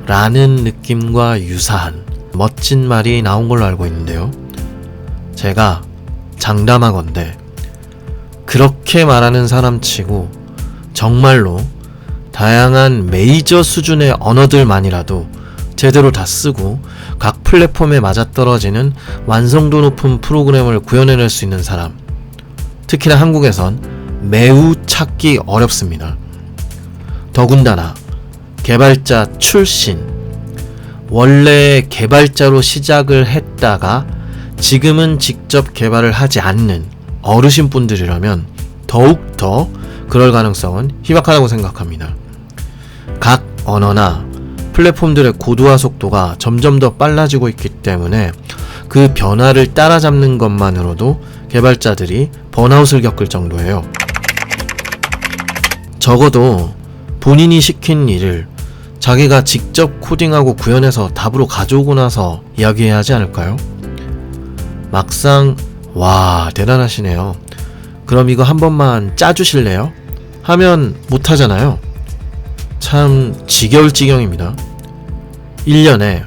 라는 느낌과 유사한 멋진 말이 나온 걸로 알고 있는데요. 제가 장담하건대 그렇게 말하는 사람치고 정말로 다양한 메이저 수준의 언어들만이라도 제대로 다 쓰고 각 플랫폼에 맞아떨어지는 완성도 높은 프로그램을 구현해낼 수 있는 사람, 특히나 한국에선 매우 찾기 어렵습니다. 더군다나 개발자 출신, 원래 개발자로 시작을 했다가 지금은 직접 개발을 하지 않는 어르신분들이라면 더욱더 그럴 가능성은 희박하다고 생각합니다. 각 언어나 플랫폼들의 고도화 속도가 점점 더 빨라지고 있기 때문에 그 변화를 따라잡는 것만으로도 개발자들이 번아웃을 겪을 정도예요. 적어도 본인이 시킨 일을 자기가 직접 코딩하고 구현해서 답으로 가져오고 나서 이야기해야 하지 않을까요? 막상 와 대단하시네요. 그럼 이거 한 번만 짜주실래요? 하면 못하잖아요. 참 지겨울 지경입니다. 1년에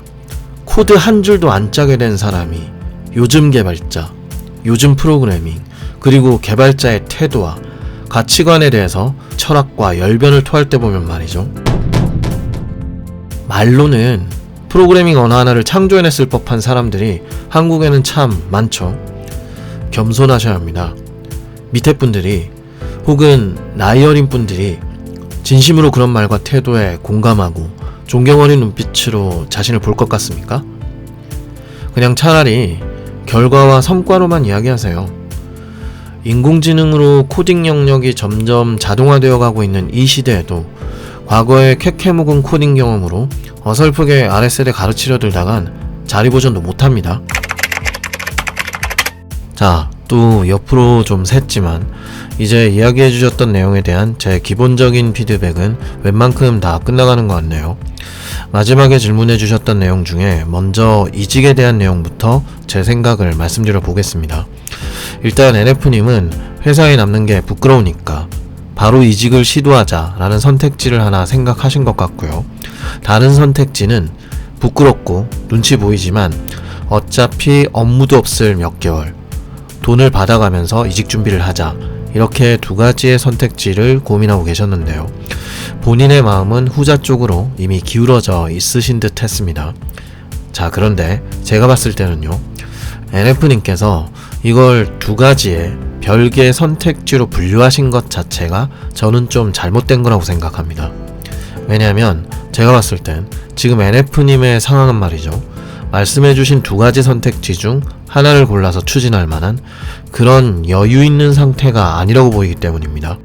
코드 한 줄도 안 짜게 된 사람이 요즘 개발자, 요즘 프로그래밍, 그리고 개발자의 태도와 가치관에 대해서 철학과 열변을 토할 때 보면 말이죠. 말로는 프로그래밍 언어 하나를 창조해냈을 법한 사람들이 한국에는 참 많죠. 겸손하셔야 합니다. 밑에 분들이 혹은 나이 어린 분들이 진심으로 그런 말과 태도에 공감하고 존경 어린 눈빛으로 자신을 볼 것 같습니까? 그냥 차라리 결과와 성과로만 이야기하세요. 인공지능으로 코딩 영역이 점점 자동화되어 가고 있는 이 시대에도 과거의 캐캐묵은 코딩 경험으로 어설프게 RSL에 가르치려 들다간 자리보전도 못합니다. 자, 또 옆으로 좀 샜지만 이제 이야기해 주셨던 내용에 대한 제 기본적인 피드백은 웬만큼 다 끝나가는 것 같네요. 마지막에 질문해 주셨던 내용 중에 먼저 이직에 대한 내용부터 제 생각을 말씀드려 보겠습니다. 일단 NF님은 회사에 남는 게 부끄러우니까 바로 이직을 시도하자 라는 선택지를 하나 생각하신 것 같고요. 다른 선택지는 부끄럽고 눈치 보이지만 어차피 업무도 없을 몇 개월, 돈을 받아가면서 이직 준비를 하자, 이렇게 두 가지의 선택지를 고민하고 계셨는데요. 본인의 마음은 후자 쪽으로 이미 기울어져 있으신 듯 했습니다. 자, 그런데 제가 봤을 때는요, NF님께서 이걸 두 가지의 별개의 선택지로 분류하신 것 자체가 저는 좀 잘못된 거라고 생각합니다. 왜냐하면 제가 봤을 땐 지금 NF님의 상황은 말이죠, 말씀해주신 두 가지 선택지 중 하나를 골라서 추진할 만한 그런 여유 있는 상태가 아니라고 보이기 때문입니다.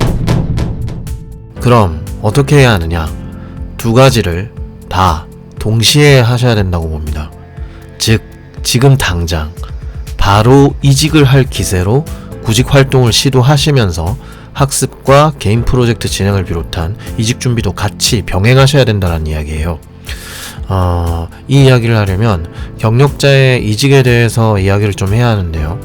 그럼 어떻게 해야 하느냐? 두 가지를 다 동시에 하셔야 된다고 봅니다. 즉, 지금 당장 바로 이직을 할 기세로 구직 활동을 시도하시면서 학습과 개인 프로젝트 진행을 비롯한 이직 준비도 같이 병행하셔야 된다는 이야기예요. 이 이야기를 하려면 경력자의 이직에 대해서 이야기를 좀 해야 하는데요.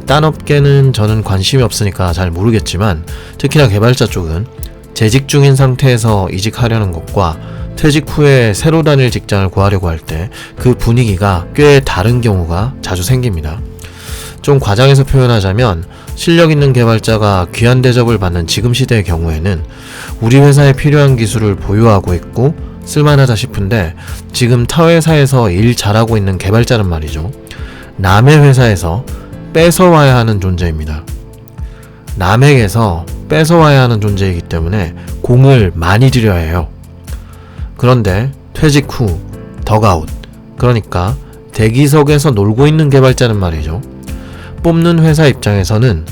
딴 업계는 저는 관심이 없으니까 잘 모르겠지만, 특히나 개발자 쪽은 재직 중인 상태에서 이직하려는 것과 퇴직 후에 새로 다닐 직장을 구하려고 할 때 그 분위기가 꽤 다른 경우가 자주 생깁니다. 좀 과장해서 표현하자면, 실력 있는 개발자가 귀한 대접을 받는 지금 시대의 경우에는 우리 회사에 필요한 기술을 보유하고 있고 쓸만하다 싶은데, 지금 타 회사에서 일 잘하고 있는 개발자는 말이죠, 남의 회사에서 뺏어와야 하는 존재입니다. 남에게서 뺏어와야 하는 존재이기 때문에 공을 많이 들여야 해요. 그런데 퇴직 후 덕아웃, 그러니까 대기석에서 놀고 있는 개발자는 말이죠, 뽑는 회사 입장에서는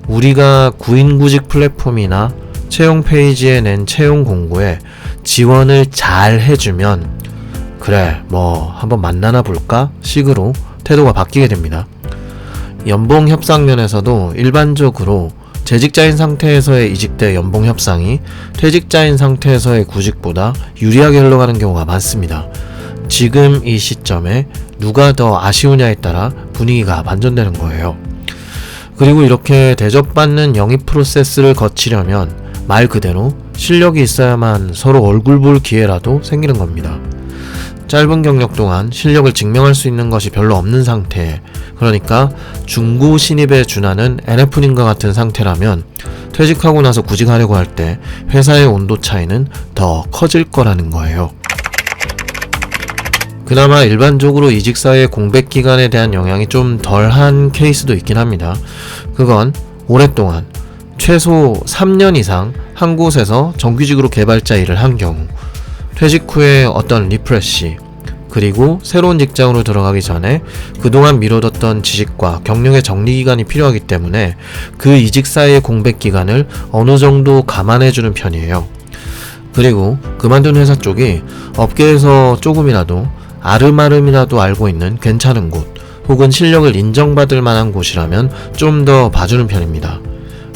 우리가 구인구직 플랫폼이나 채용 페이지에 낸 채용 공고에 지원을 잘 해주면 그래 뭐 한번 만나나 볼까 식으로 태도가 바뀌게 됩니다. 연봉 협상 면에서도 일반적으로 재직자인 상태에서의 이직 때 연봉 협상이 퇴직자인 상태에서의 구직보다 유리하게 흘러가는 경우가 많습니다. 지금 이 시점에 누가 더 아쉬우냐에 따라 분위기가 반전되는 거예요. 그리고 이렇게 대접받는 영입 프로세스를 거치려면 말 그대로 실력이 있어야만 서로 얼굴 볼 기회라도 생기는 겁니다. 짧은 경력 동안 실력을 증명할 수 있는 것이 별로 없는 상태, 그러니까 중고 신입에 준하는 NF님과 같은 상태라면 퇴직하고 나서 구직하려고 할 때 회사의 온도 차이는 더 커질 거라는 거예요. 그나마 일반적으로 이직사의 공백 기간에 대한 영향이 좀 덜한 케이스도 있긴 합니다. 그건 오랫동안 최소 3년 이상 한 곳에서 정규직으로 개발자 일을 한 경우, 퇴직 후에 어떤 리프레시, 그리고 새로운 직장으로 들어가기 전에 그동안 미뤄뒀던 지식과 경력의 정리기간이 필요하기 때문에 그 이직사의 공백 기간을 어느 정도 감안해주는 편이에요. 그리고 그만둔 회사 쪽이 업계에서 조금이라도 아름아름이라도 알고 있는 괜찮은 곳, 혹은 실력을 인정받을 만한 곳이라면 좀 더 봐주는 편입니다.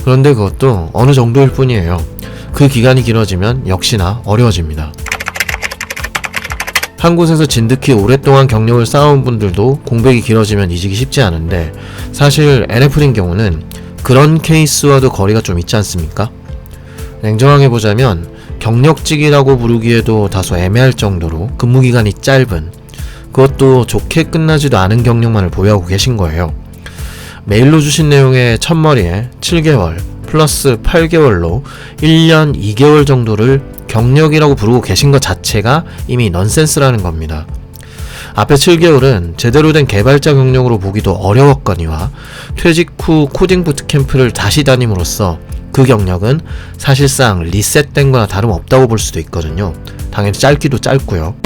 그런데 그것도 어느 정도일 뿐이에요. 그 기간이 길어지면 역시나 어려워집니다. 한 곳에서 진득히 오랫동안 경력을 쌓아온 분들도 공백이 길어지면 이직이 쉽지 않은데, 사실 NF님 경우는 그런 케이스와도 거리가 좀 있지 않습니까? 냉정하게 보자면 경력직이라고 부르기에도 다소 애매할 정도로 근무기간이 짧은, 그것도 좋게 끝나지도 않은 경력만을 보유하고 계신 거예요. 메일로 주신 내용의 첫머리에 7개월 플러스 8개월로 1년 2개월 정도를 경력이라고 부르고 계신 것 자체가 이미 넌센스라는 겁니다. 앞에 7개월은 제대로 된 개발자 경력으로 보기도 어려웠거니와 퇴직 후 코딩 부트캠프를 다시 다님으로써 그 경력은 사실상 리셋된 거나 다름없다고 볼 수도 있거든요. 당연히 짧기도 짧고요.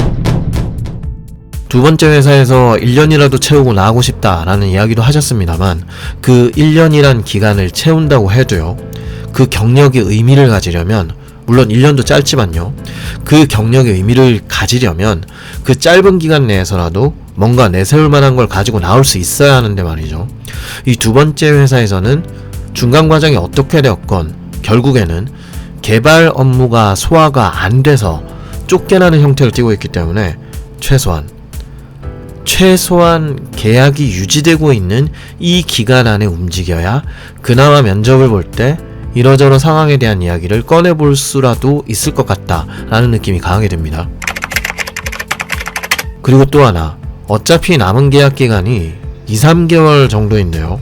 두 번째 회사에서 1년이라도 채우고 나가고 싶다라는 이야기도 하셨습니다만, 그 1년이란 기간을 채운다고 해도요, 그 경력의 의미를 가지려면, 물론 1년도 짧지만요, 그 경력의 의미를 가지려면 그 짧은 기간 내에서라도 뭔가 내세울 만한 걸 가지고 나올 수 있어야 하는데 말이죠. 이 두 번째 회사에서는 중간 과정이 어떻게 되었건 결국에는 개발 업무가 소화가 안 돼서 쫓겨나는 형태를 띠고 있기 때문에 최소한 계약이 유지되고 있는 이 기간 안에 움직여야 그나마 면접을 볼 때 이러저러 상황에 대한 이야기를 꺼내볼 수라도 있을 것 같다라는 느낌이 강하게 됩니다. 그리고 또 하나, 어차피 남은 계약 기간이 2-3개월 정도인데요.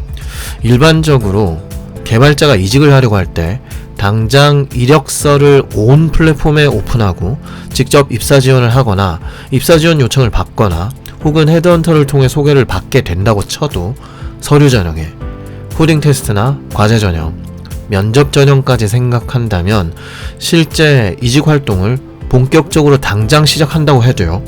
일반적으로 개발자가 이직을 하려고 할 때 당장 이력서를 온 플랫폼에 오픈하고 직접 입사 지원을 하거나 입사 지원 요청을 받거나 혹은 헤드헌터를 통해 소개를 받게 된다고 쳐도 서류 전형에 코딩 테스트나 과제 전형, 면접 전형까지 생각한다면 실제 이직 활동을 본격적으로 당장 시작한다고 해도요,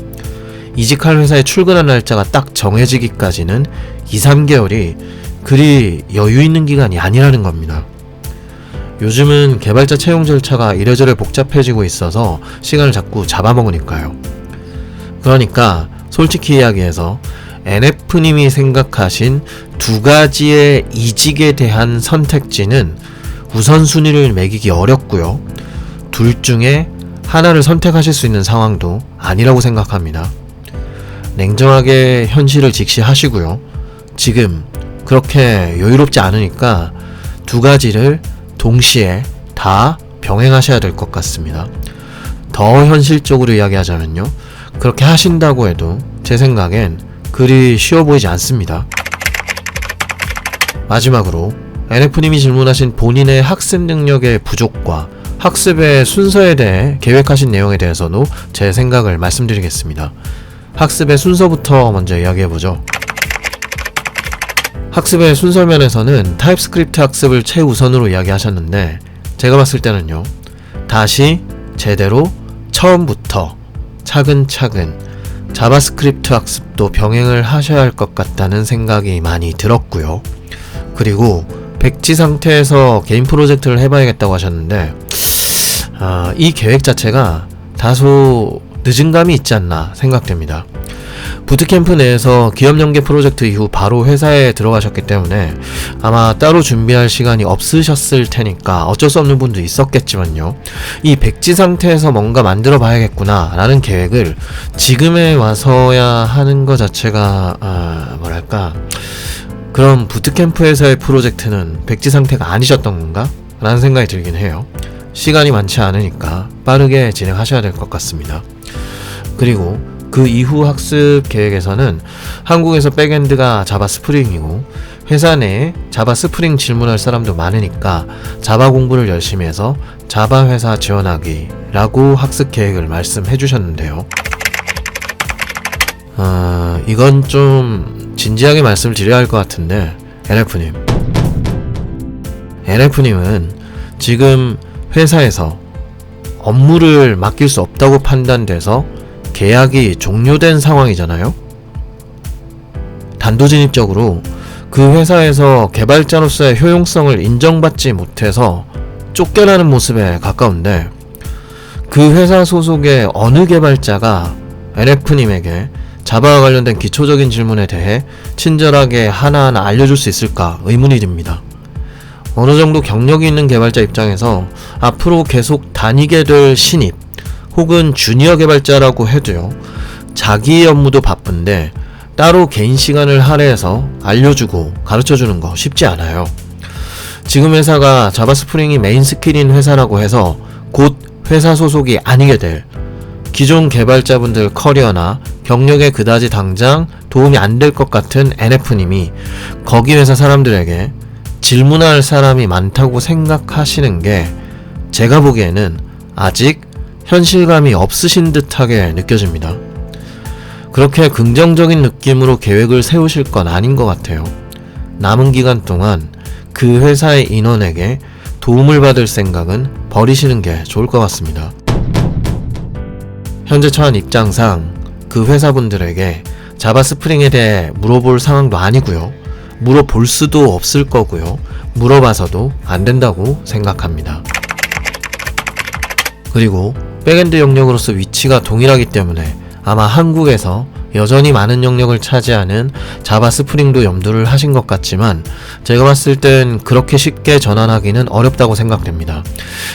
이직할 회사에 출근한 날짜가 딱 정해지기까지는 2-3개월이 그리 여유 있는 기간이 아니라는 겁니다. 요즘은 개발자 채용 절차가 이래저래 복잡해지고 있어서 시간을 자꾸 잡아먹으니까요. 그러니까 솔직히 이야기해서 NF님이 생각하신 2가지의 이직에 대한 선택지는 우선순위를 매기기 어렵고요. 둘 중에 하나를 선택하실 수 있는 상황도 아니라고 생각합니다. 냉정하게 현실을 직시하시고요. 지금 그렇게 여유롭지 않으니까 2가지를 동시에 다 병행하셔야 될 것 같습니다. 더 현실적으로 이야기하자면요, 그렇게 하신다고 해도 제 생각엔 그리 쉬워 보이지 않습니다. 마지막으로 NF님이 질문하신 본인의 학습 능력의 부족과 학습의 순서에 대해 계획하신 내용에 대해서도 제 생각을 말씀드리겠습니다. 학습의 순서부터 먼저 이야기해보죠. 학습의 순서 면에서는 타입스크립트 학습을 최우선으로 이야기하셨는데, 제가 봤을 때는요, 다시 제대로 처음부터 차근차근 자바스크립트 학습도 병행을 하셔야 할 것 같다는 생각이 많이 들었고요. 그리고 백지 상태에서 개인 프로젝트를 해봐야겠다고 하셨는데, 이 계획 자체가 다소 늦은 감이 있지 않나 생각됩니다. 부트캠프 내에서 기업 연계 프로젝트 이후 바로 회사에 들어가셨기 때문에 아마 따로 준비할 시간이 없으셨을 테니까 어쩔 수 없는 분도 있었겠지만요, 이 백지 상태에서 뭔가 만들어 봐야겠구나 라는 계획을 지금에 와서야 하는 것 자체가 뭐랄까, 그럼 부트캠프에서의 프로젝트는 백지 상태가 아니셨던 건가? 라는 생각이 들긴 해요. 시간이 많지 않으니까 빠르게 진행하셔야 될 것 같습니다. 그리고 그 이후 학습 계획에서는 한국에서 백엔드가 자바 스프링이고 회사 내에 자바 스프링 질문할 사람도 많으니까 자바 공부를 열심히 해서 자바 회사 지원하기 라고 학습 계획을 말씀해 주셨는데요. 이건 좀 진지하게 말씀을 드려야 할 것 같은데, NF님은 지금 회사에서 업무를 맡길 수 없다고 판단돼서 계약이 종료된 상황이잖아요. 단도직입적으로 그 회사에서 개발자로서의 효용성을 인정받지 못해서 쫓겨나는 모습에 가까운데, 그 회사 소속의 어느 개발자가 NF님에게 자바와 관련된 기초적인 질문에 대해 친절하게 하나하나 알려줄 수 있을까 의문이 듭니다. 어느 정도 경력이 있는 개발자 입장에서 앞으로 계속 다니게 될 신입 혹은 주니어 개발자라고 해도요, 자기의 업무도 바쁜데 따로 개인 시간을 할애해서 알려주고 가르쳐주는 거 쉽지 않아요. 지금 회사가 자바 스프링이 메인 스킬인 회사라고 해서 곧 회사 소속이 아니게 될 기존 개발자분들 커리어나 경력에 그다지 당장 도움이 안 될 것 같은 NF님이 거기 회사 사람들에게 질문할 사람이 많다고 생각하시는 게 제가 보기에는 아직 현실감이 없으신 듯하게 느껴집니다. 그렇게 긍정적인 느낌으로 계획을 세우실 건 아닌 것 같아요. 남은 기간 동안 그 회사의 인원에게 도움을 받을 생각은 버리시는 게 좋을 것 같습니다. 현재 처한 입장상 그 회사분들에게 자바 스프링에 대해 물어볼 상황도 아니고요, 물어볼 수도 없을 거고요, 물어봐서도 안 된다고 생각합니다. 그리고 백엔드 영역으로서 위치가 동일하기 때문에 아마 한국에서 여전히 많은 영역을 차지하는 자바 스프링도 염두를 하신 것 같지만, 제가 봤을 땐 그렇게 쉽게 전환하기는 어렵다고 생각됩니다.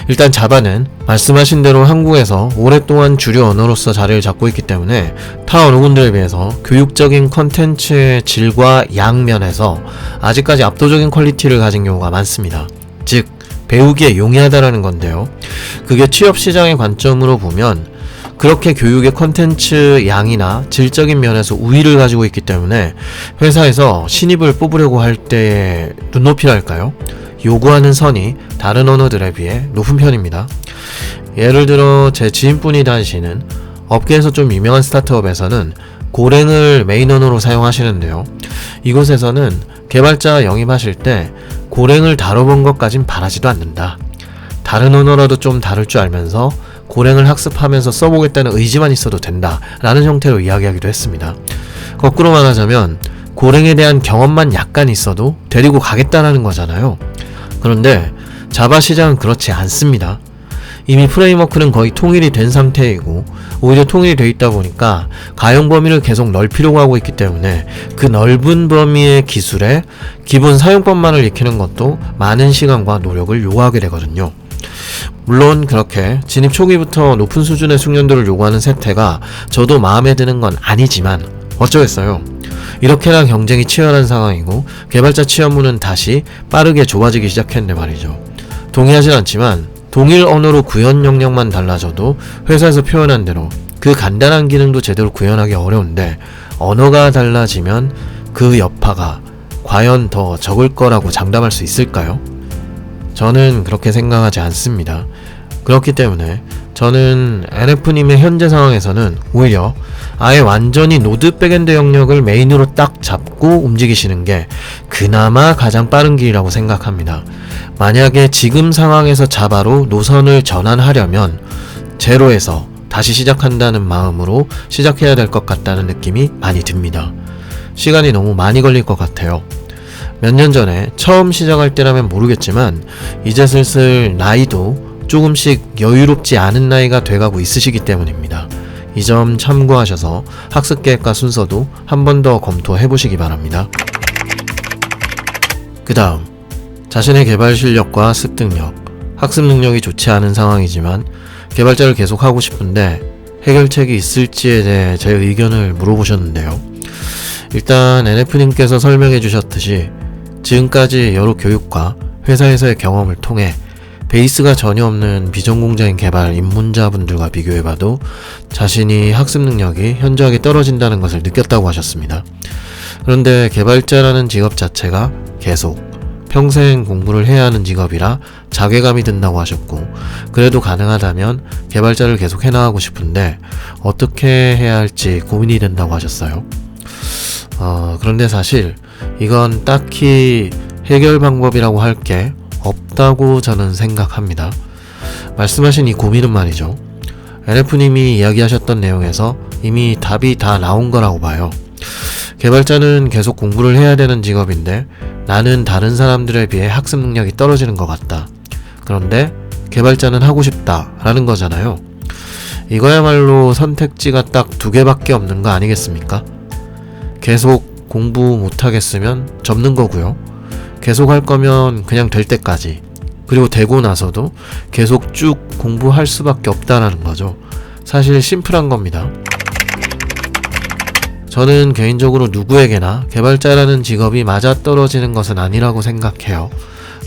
일단 자바는 말씀하신 대로 한국에서 오랫동안 주류 언어로서 자리를 잡고 있기 때문에 타 언어군들에 비해서 교육적인 컨텐츠의 질과 양 면에서 아직까지 압도적인 퀄리티를 가진 경우가 많습니다. 즉 배우기에 용이하다라는 건데요, 그게 취업시장의 관점으로 보면 그렇게 교육의 콘텐츠 양이나 질적인 면에서 우위를 가지고 있기 때문에 회사에서 신입을 뽑으려고 할 때의 눈높이랄까요? 요구하는 선이 다른 언어들에 비해 높은 편입니다. 예를 들어 제 지인분이 다니시는 업계에서 좀 유명한 스타트업에서는 고랭을 메인 언어로 사용하시는데요. 이곳에서는 개발자 영입하실 때 고랭을 다뤄본 것까진 바라지도 않는다. 다른 언어라도 좀 다룰 줄 알면서 고랭을 학습하면서 써보겠다는 의지만 있어도 된다 라는 형태로 이야기하기도 했습니다. 거꾸로 말하자면 고랭에 대한 경험만 약간 있어도 데리고 가겠다라는 거잖아요. 그런데 자바 시장은 그렇지 않습니다. 이미 프레임워크는 거의 통일이 된 상태이고 오히려 통일이 되어 있다 보니까 가용 범위를 계속 넓히려고 하고 있기 때문에 그 넓은 범위의 기술에 기본 사용법만을 익히는 것도 많은 시간과 노력을 요구하게 되거든요. 물론 그렇게 진입 초기부터 높은 수준의 숙련도를 요구하는 세태가 저도 마음에 드는 건 아니지만 어쩌겠어요. 이렇게나 경쟁이 치열한 상황이고 개발자 취업문은 다시 빠르게 좁아지기 시작했네 말이죠. 동의하진 않지만 동일 언어로 구현 영역만 달라져도 회사에서 표현한 대로 그 간단한 기능도 제대로 구현하기 어려운데 언어가 달라지면 그 여파가 과연 더 적을 거라고 장담할 수 있을까요? 저는 그렇게 생각하지 않습니다. 그렇기 때문에 저는 NF님의 현재 상황에서는 오히려 아예 완전히 노드 백엔드 영역을 메인으로 딱 잡고 움직이시는 게 그나마 가장 빠른 길이라고 생각합니다. 만약에 지금 상황에서 자바로 노선을 전환하려면 제로에서 다시 시작한다는 마음으로 시작해야 될 것 같다는 느낌이 많이 듭니다. 시간이 너무 많이 걸릴 것 같아요. 몇 년 전에 처음 시작할 때라면 모르겠지만 이제 슬슬 나이도 조금씩 여유롭지 않은 나이가 돼가고 있으시기 때문입니다. 이 점 참고하셔서 학습 계획과 순서도 한 번 더 검토해보시기 바랍니다. 그 다음 자신의 개발 실력과 습득력, 학습 능력이 좋지 않은 상황이지만 개발자를 계속 하고 싶은데 해결책이 있을지에 대해 제 의견을 물어보셨는데요. 일단 NF님께서 설명해 주셨듯이 지금까지 여러 교육과 회사에서의 경험을 통해 베이스가 전혀 없는 비전공자인 개발 입문자분들과 비교해봐도 자신이 학습 능력이 현저하게 떨어진다는 것을 느꼈다고 하셨습니다. 그런데 개발자라는 직업 자체가 계속 평생 공부를 해야 하는 직업이라 자괴감이 든다고 하셨고, 그래도 가능하다면 개발자를 계속 해나가고 싶은데 어떻게 해야 할지 고민이 된다고 하셨어요. 그런데 사실 이건 딱히 해결 방법이라고 할 게 없다고 저는 생각합니다. 말씀하신 이 고민은 말이죠, NF님이 이야기하셨던 내용에서 이미 답이 다 나온 거라고 봐요. 개발자는 계속 공부를 해야 되는 직업인데 나는 다른 사람들에 비해 학습 능력이 떨어지는 것 같다. 그런데 개발자는 하고 싶다 라는 거잖아요. 이거야말로 선택지가 딱 두 개밖에 없는 거 아니겠습니까? 계속 공부 못하겠으면 접는 거고요. 계속 할 거면 그냥 될 때까지, 그리고 되고 나서도 계속 쭉 공부할 수밖에 없다라는 거죠. 사실 심플한 겁니다. 저는 개인적으로 누구에게나 개발자라는 직업이 맞아떨어지는 것은 아니라고 생각해요.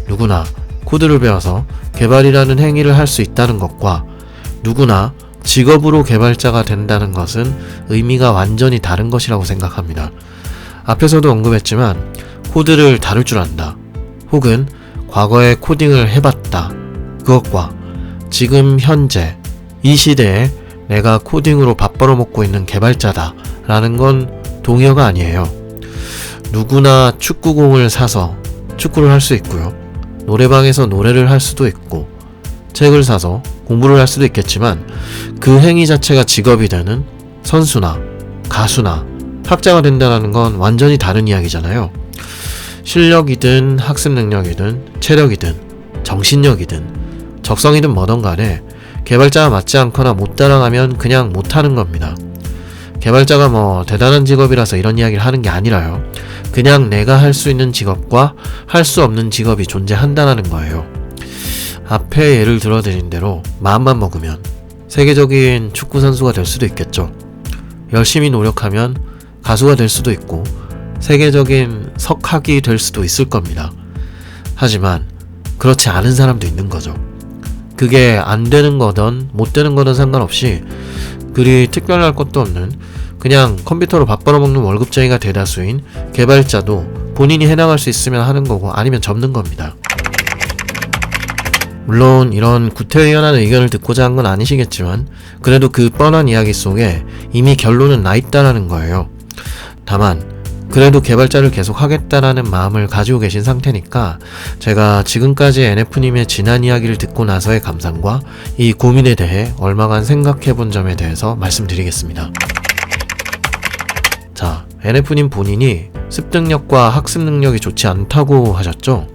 누구나 코드를 배워서 개발이라는 행위를 할 수 있다는 것과 누구나 직업으로 개발자가 된다는 것은 의미가 완전히 다른 것이라고 생각합니다. 앞에서도 언급했지만 코드를 다룰 줄 안다, 혹은 과거에 코딩을 해봤다, 그것과 지금 현재 이 시대에 내가 코딩으로 밥 벌어먹고 있는 개발자다 라는 건 동의어가 아니에요. 누구나 축구공을 사서 축구를 할 수 있고요, 노래방에서 노래를 할 수도 있고, 책을 사서 공부를 할 수도 있겠지만 그 행위 자체가 직업이 되는 선수나 가수나 학자가 된다는 건 완전히 다른 이야기잖아요. 실력이든 학습 능력이든 체력이든 정신력이든 적성이든 뭐든 간에 개발자가 맞지 않거나 못 따라가면 그냥 못하는 겁니다. 개발자가 뭐 대단한 직업이라서 이런 이야기를 하는 게 아니라요, 그냥 내가 할 수 있는 직업과 할 수 없는 직업이 존재한다는 거예요. 앞에 예를 들어드린 대로 마음만 먹으면 세계적인 축구 선수가 될 수도 있겠죠. 열심히 노력하면 가수가 될 수도 있고 세계적인 석학이 될 수도 있을 겁니다. 하지만 그렇지 않은 사람도 있는 거죠. 그게 안 되는 거든 못 되는 거든 상관없이 그리 특별할 것도 없는 그냥 컴퓨터로 밥 벌어먹는 월급쟁이가 대다수인 개발자도 본인이 해나갈 수 있으면 하는 거고 아니면 접는 겁니다. 물론 이런 구태의연한 의견을 듣고자 한 건 아니시겠지만 그래도 그 뻔한 이야기 속에 이미 결론은 나 있다라는 거예요. 다만 그래도 개발자를 계속 하겠다라는 마음을 가지고 계신 상태니까 제가 지금까지 NF님의 지난 이야기를 듣고 나서의 감상과 이 고민에 대해 얼마간 생각해 본 점에 대해서 말씀드리겠습니다. 자, NF님 본인이 습득력과 학습 능력이 좋지 않다고 하셨죠?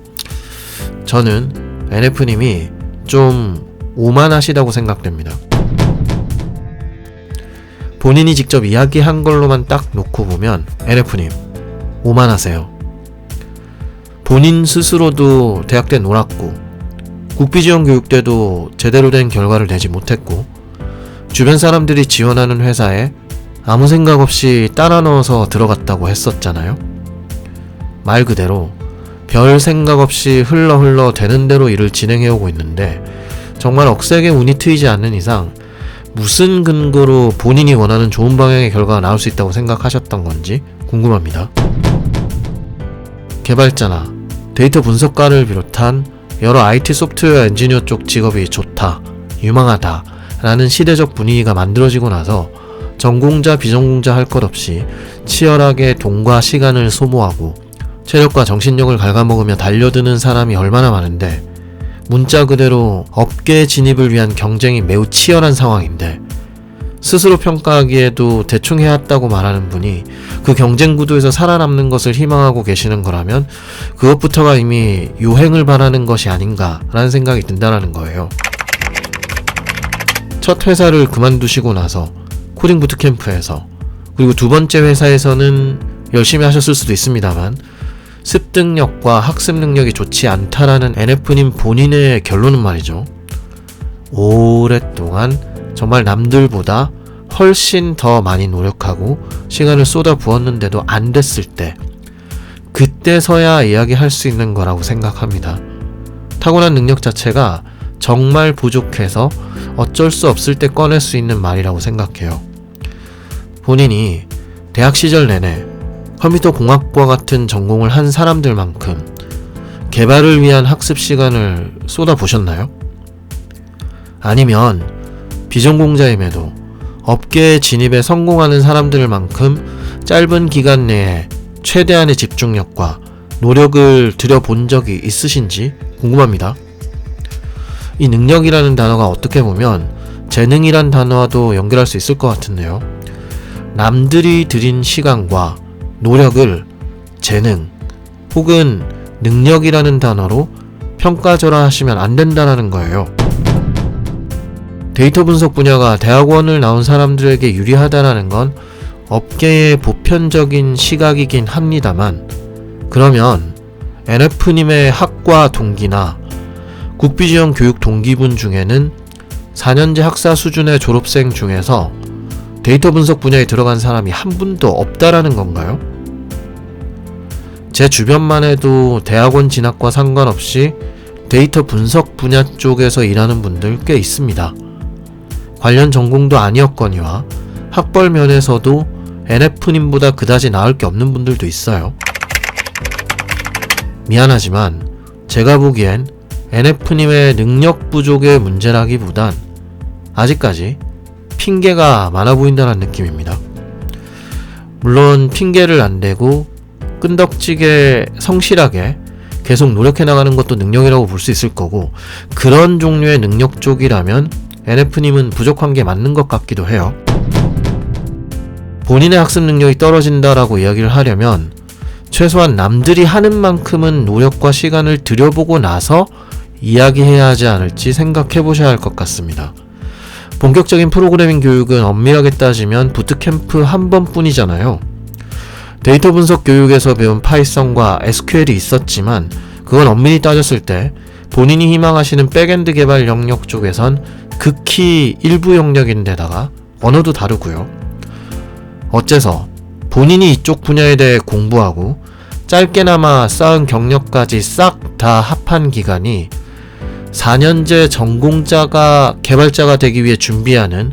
저는 NF님이 좀 오만하시다고 생각됩니다. 본인이 직접 이야기한 걸로만 딱 놓고 보면 NF님 오만하세요. 본인 스스로도 대학 때 놀았고 국비지원 교육 때도 제대로 된 결과를 내지 못했고 주변 사람들이 지원하는 회사에 아무 생각 없이 따라 넣어서 들어갔다고 했었잖아요. 말 그대로 별 생각 없이 흘러 되는 대로 일을 진행해오고 있는데 정말 억세게 운이 트이지 않는 이상 무슨 근거로 본인이 원하는 좋은 방향의 결과가 나올 수 있다고 생각하셨던 건지 궁금합니다. 개발자나 데이터 분석가를 비롯한 여러 IT 소프트웨어 엔지니어 쪽 직업이 좋다, 유망하다 라는 시대적 분위기가 만들어지고 나서 전공자 비전공자 할 것 없이 치열하게 돈과 시간을 소모하고 체력과 정신력을 갉아먹으며 달려드는 사람이 얼마나 많은데 문자 그대로 업계 진입을 위한 경쟁이 매우 치열한 상황인데 스스로 평가하기에도 대충 해왔다고 말하는 분이 그 경쟁 구도에서 살아남는 것을 희망하고 계시는 거라면 그것부터가 이미 요행을 바라는 것이 아닌가라는 생각이 든다는 거예요. 첫 회사를 그만두시고 나서 코딩 부트캠프에서 그리고 두 번째 회사에서는 열심히 하셨을 수도 있습니다만 습득력과 학습 능력이 좋지 않다라는 NF님 본인의 결론은 말이죠. 오랫동안 정말 남들보다 훨씬 더 많이 노력하고 시간을 쏟아 부었는데도 안 됐을 때 그때서야 이야기할 수 있는 거라고 생각합니다. 타고난 능력 자체가 정말 부족해서 어쩔 수 없을 때 꺼낼 수 있는 말이라고 생각해요. 본인이 대학 시절 내내 컴퓨터 공학과 같은 전공을 한 사람들만큼 개발을 위한 학습 시간을 쏟아보셨나요? 아니면 비전공자임에도 업계에 진입에 성공하는 사람들만큼 짧은 기간 내에 최대한의 집중력과 노력을 들여본 적이 있으신지 궁금합니다. 이 능력이라는 단어가 어떻게 보면 재능이란 단어와도 연결할 수 있을 것 같은데요. 남들이 들인 시간과 노력을 재능 혹은 능력이라는 단어로 평가절하하시면 안 된다는 거예요. 데이터 분석 분야가 대학원을 나온 사람들에게 유리하다는 건 업계의 보편적인 시각이긴 합니다만 그러면 NF님의 학과 동기나 국비지원 교육 동기분 중에는 4년제 학사 수준의 졸업생 중에서 데이터 분석 분야에 들어간 사람이 한 분도 없다라는 건가요? 제 주변만 해도 대학원 진학과 상관없이 데이터 분석 분야 쪽에서 일하는 분들 꽤 있습니다. 관련 전공도 아니었거니와 학벌 면에서도 NF님보다 그다지 나을 게 없는 분들도 있어요. 미안하지만 제가 보기엔 NF님의 능력 부족의 문제라기보단 아직까지 핑계가 많아 보인다는 느낌입니다. 물론 핑계를 안 대고 끈덕지게 성실하게 계속 노력해 나가는 것도 능력이라고 볼 수 있을 거고 그런 종류의 능력 쪽이라면 NF님은 부족한 게 맞는 것 같기도 해요. 본인의 학습 능력이 떨어진다라고 이야기를 하려면 최소한 남들이 하는 만큼은 노력과 시간을 들여보고 나서 이야기해야 하지 않을지 생각해 보셔야 할 것 같습니다. 본격적인 프로그래밍 교육은 엄밀하게 따지면 부트캠프 한 번뿐이잖아요. 데이터 분석 교육에서 배운 파이썬과 SQL이 있었지만 그건 엄밀히 따졌을 때 본인이 희망하시는 백엔드 개발 영역 쪽에선 극히 일부 영역인데다가 언어도 다르고요. 어째서 본인이 이쪽 분야에 대해 공부하고 짧게나마 쌓은 경력까지 싹 다 합한 기간이 4년제 전공자가 개발자가 되기 위해 준비하는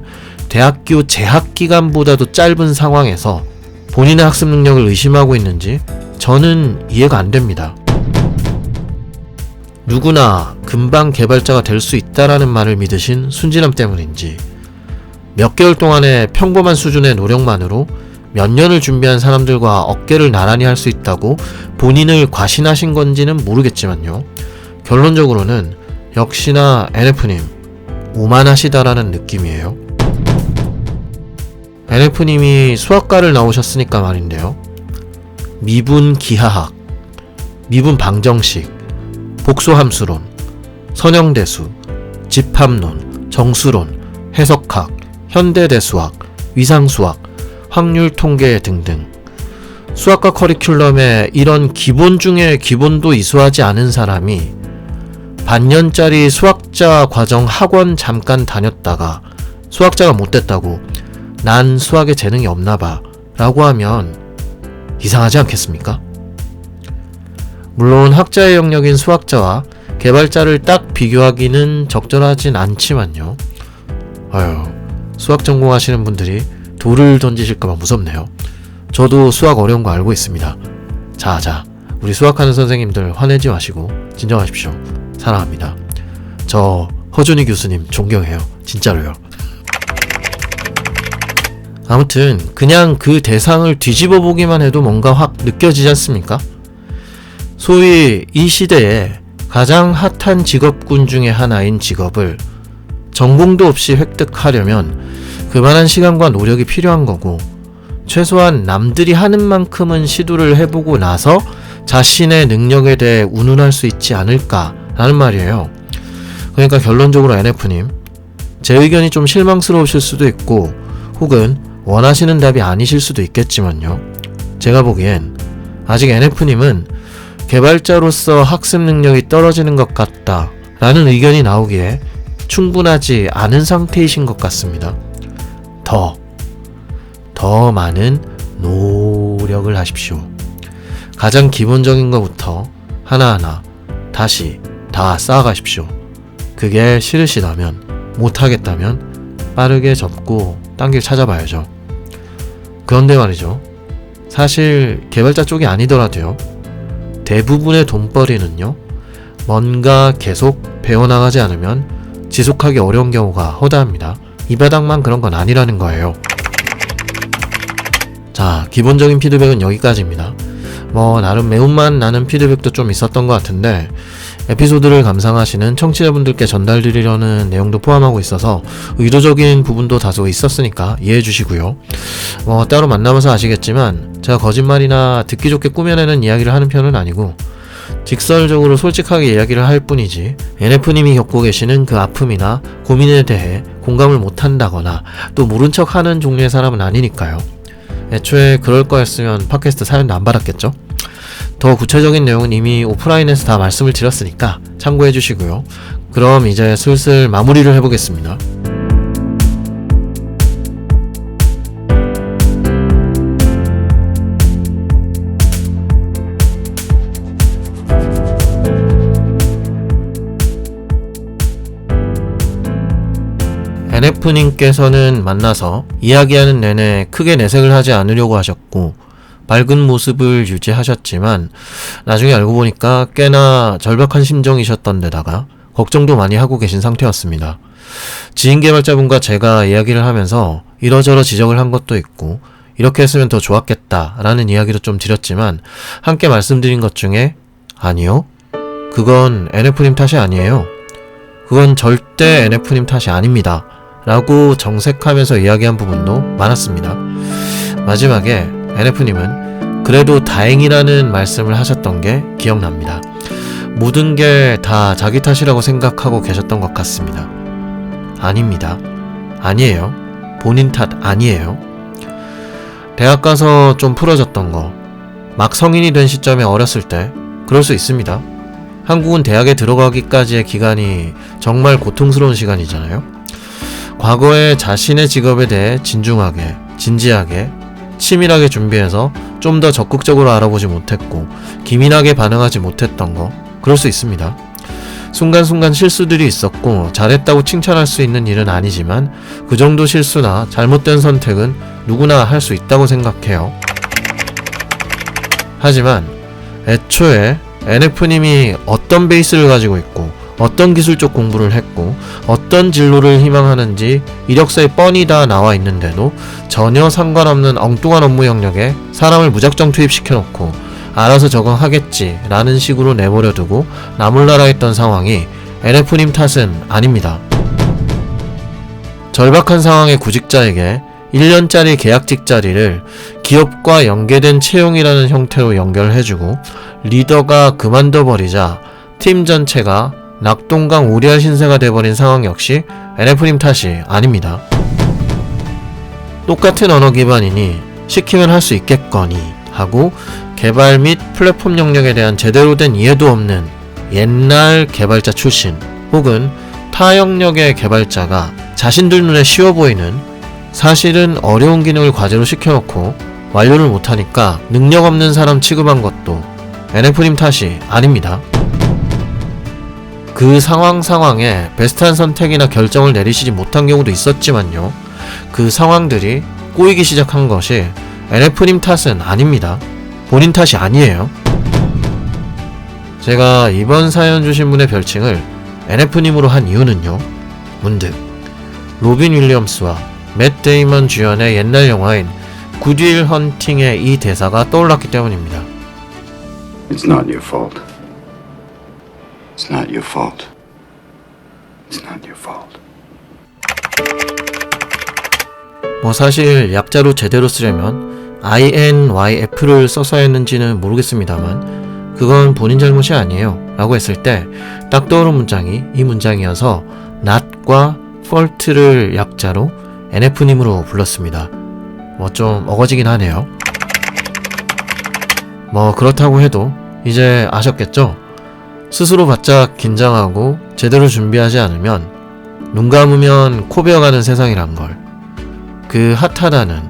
대학교 재학 기간보다도 짧은 상황에서 본인의 학습 능력을 의심하고 있는지 저는 이해가 안 됩니다. 누구나 금방 개발자가 될 수 있다라는 말을 믿으신 순진함 때문인지 몇 개월 동안의 평범한 수준의 노력만으로 몇 년을 준비한 사람들과 어깨를 나란히 할 수 있다고 본인을 과신하신 건지는 모르겠지만요. 결론적으로는 역시나 NF님 오만하시다라는 느낌이에요. NF님이 수학과를 나오셨으니까 말인데요. 미분 기하학, 미분 방정식, 복소함수론, 선형대수, 집합론, 정수론, 해석학, 현대대수학, 위상수학, 확률통계 등등 수학과 커리큘럼에 이런 기본 중에 기본도 이수하지 않은 사람이 반년짜리 수학자 과정 학원 잠깐 다녔다가 수학자가 못 됐다고 난 수학에 재능이 없나봐 라고 하면 이상하지 않겠습니까? 물론 학자의 영역인 수학자와 개발자를 딱 비교하기는 적절하진 않지만요. 수학 전공하시는 분들이 돌을 던지실까봐 무섭네요. 저도 수학 어려운 거 알고 있습니다. 자, 우리 수학하는 선생님들 화내지 마시고 진정하십시오. 사랑합니다. 저 허준희 교수님 존경해요. 진짜로요. 아무튼 그냥 그 대상을 뒤집어 보기만 해도 뭔가 확 느껴지지 않습니까? 소위 이 시대에 가장 핫한 직업군 중에 하나인 직업을 전공도 없이 획득하려면 그만한 시간과 노력이 필요한 거고 최소한 남들이 하는 만큼은 시도를 해보고 나서 자신의 능력에 대해 운운할 수 있지 않을까라는 말이에요. 그러니까 결론적으로 NF님, 제 의견이 좀 실망스러우실 수도 있고 혹은 원하시는 답이 아니실 수도 있겠지만요. 제가 보기엔 아직 NF님은 개발자로서 학습 능력이 떨어지는 것 같다 라는 의견이 나오기에 충분하지 않은 상태이신 것 같습니다. 더 많은 노력을 하십시오. 가장 기본적인 것부터 하나하나 다시 다 쌓아가십시오. 그게 싫으시다면, 못하겠다면 빠르게 접고 딴 길 찾아봐야죠. 그런데 말이죠. 사실 개발자 쪽이 아니더라도요. 대부분의 돈벌이는요. 뭔가 계속 배워나가지 않으면 지속하기 어려운 경우가 허다합니다. 이 바닥만 그런 건 아니라는 거예요. 자, 기본적인 피드백은 여기까지입니다. 나름 매운맛 나는 피드백도 좀 있었던 것 같은데 에피소드를 감상하시는 청취자분들께 전달드리려는 내용도 포함하고 있어서 의도적인 부분도 다소 있었으니까 이해해 주시고요. 따로 만나면서 아시겠지만 제가 거짓말이나 듣기 좋게 꾸며내는 이야기를 하는 편은 아니고 직설적으로 솔직하게 이야기를 할 뿐이지 NF님이 겪고 계시는 그 아픔이나 고민에 대해 공감을 못한다거나 또 모른 척 하는 종류의 사람은 아니니까요. 애초에 그럴 거였으면 팟캐스트 사연도 안 받았겠죠? 더 구체적인 내용은 이미 오프라인에서 다 말씀을 드렸으니까 참고해 주시고요. 그럼 이제 슬슬 마무리를 해보겠습니다. NF님께서는 만나서 이야기하는 내내 크게 내색을 하지 않으려고 하셨고 밝은 모습을 유지하셨지만 나중에 알고 보니까 꽤나 절박한 심정이셨던 데다가 걱정도 많이 하고 계신 상태였습니다. 지인 개발자분과 제가 이야기를 하면서 이러저러 지적을 한 것도 있고 이렇게 했으면 더 좋았겠다라는 이야기도 좀 드렸지만 함께 말씀드린 것 중에 아니요, 그건 NF님 탓이 아니에요. 그건 절대 NF님 탓이 아닙니다. 라고 정색하면서 이야기한 부분도 많았습니다. 마지막에 NF님은 그래도 다행이라는 말씀을 하셨던 게 기억납니다. 모든 게 다 자기 탓이라고 생각하고 계셨던 것 같습니다. 아닙니다. 아니에요. 본인 탓 아니에요. 대학 가서 좀 풀어졌던 거, 막 성인이 된 시점에 어렸을 때 그럴 수 있습니다. 한국은 대학에 들어가기까지의 기간이 정말 고통스러운 시간이잖아요. 과거에 자신의 직업에 대해 진중하게, 진지하게, 치밀하게 준비해서 좀 더 적극적으로 알아보지 못했고 기민하게 반응하지 못했던 거 그럴 수 있습니다. 순간순간 실수들이 있었고 잘했다고 칭찬할 수 있는 일은 아니지만 그 정도 실수나 잘못된 선택은 누구나 할 수 있다고 생각해요. 하지만 애초에 NF님이 어떤 베이스를 가지고 있고 어떤 기술적 공부를 했고 어떤 진로를 희망하는지 이력서에 뻔히 다 나와 있는데도 전혀 상관없는 엉뚱한 업무 영역에 사람을 무작정 투입시켜놓고 알아서 적응하겠지 라는 식으로 내버려두고 나몰라라 했던 상황이 NF님 탓은 아닙니다. 절박한 상황의 구직자에게 1년짜리 계약직 자리를 기업과 연계된 채용이라는 형태로 연결해주고 리더가 그만둬버리자 팀 전체가 낙동강 오리알 신세가 돼버린 상황 역시 NF님 탓이 아닙니다. 똑같은 언어 기반이니 시키면 할 수 있겠거니 하고 개발 및 플랫폼 영역에 대한 제대로 된 이해도 없는 옛날 개발자 출신 혹은 타 영역의 개발자가 자신들 눈에 쉬워 보이는 사실은 어려운 기능을 과제로 시켜놓고 완료를 못하니까 능력 없는 사람 취급한 것도 NF님 탓이 아닙니다. 그 상황에 베스트한 선택이나 결정을 내리시지 못한 경우도 있었지만요. 그 상황들이 꼬이기 시작한 것이 NF님 탓은 아닙니다. 본인 탓이 아니에요. 제가 이번 사연 주신 분의 별칭을 NF님으로 한 이유는요. 문득 로빈 윌리엄스와 맷 데이먼 주연의 옛날 영화인 굿윌 헌팅의 이 대사가 떠올랐기 때문입니다. It's not your fault. It's not your fault. It's not your fault. 뭐 사실 약자로 제대로 쓰려면 INYF를 써서 했는지는 모르겠습니다만 그건 본인 잘못이 아니에요 라고 했을 때 딱 떠오른 문장이 이 문장이어서 not과 fault를 약자로 NF님으로 불렀습니다. 뭐 좀 어거지긴 하네요. 뭐 그렇다고 해도 이제 아셨겠죠? 스스로 바짝 긴장하고 제대로 준비하지 않으면 눈 감으면 코 베어가는 세상이란 걸. 그 핫하다는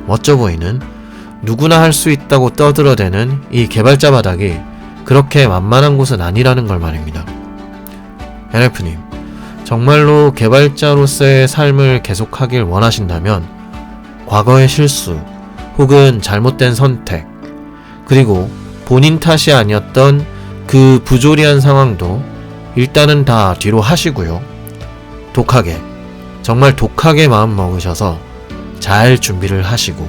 멋져 보이는 누구나 할 수 있다고 떠들어대는 이 개발자 바닥이 그렇게 만만한 곳은 아니라는 걸 말입니다. NF님, 정말로 개발자로서의 삶을 계속하길 원하신다면 과거의 실수 혹은 잘못된 선택 그리고 본인 탓이 아니었던 그 부조리한 상황도 일단은 다 뒤로 하시고요. 독하게, 정말 독하게 마음 먹으셔서 잘 준비를 하시고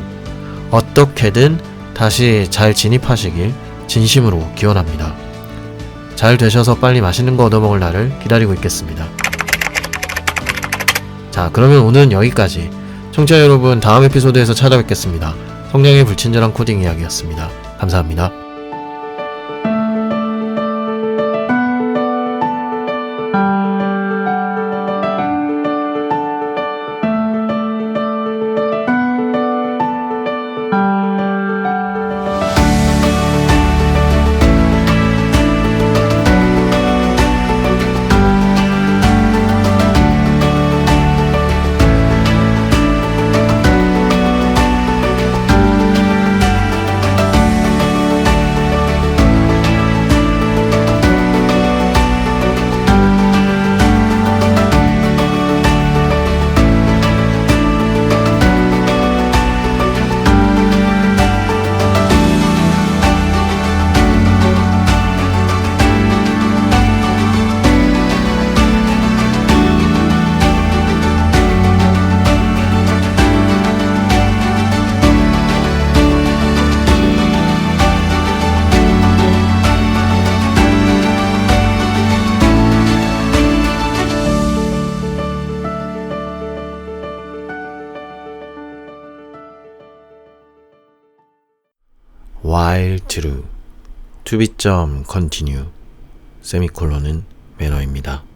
어떻게든 다시 잘 진입하시길 진심으로 기원합니다. 잘 되셔서 빨리 맛있는 거 얻어먹을 날을 기다리고 있겠습니다. 자, 그러면 오늘은 여기까지. 청취자 여러분, 다음 에피소드에서 찾아뵙겠습니다. 성량의 불친절한 코딩 이야기였습니다. 감사합니다. while true to be continue 세미콜론은 매너입니다.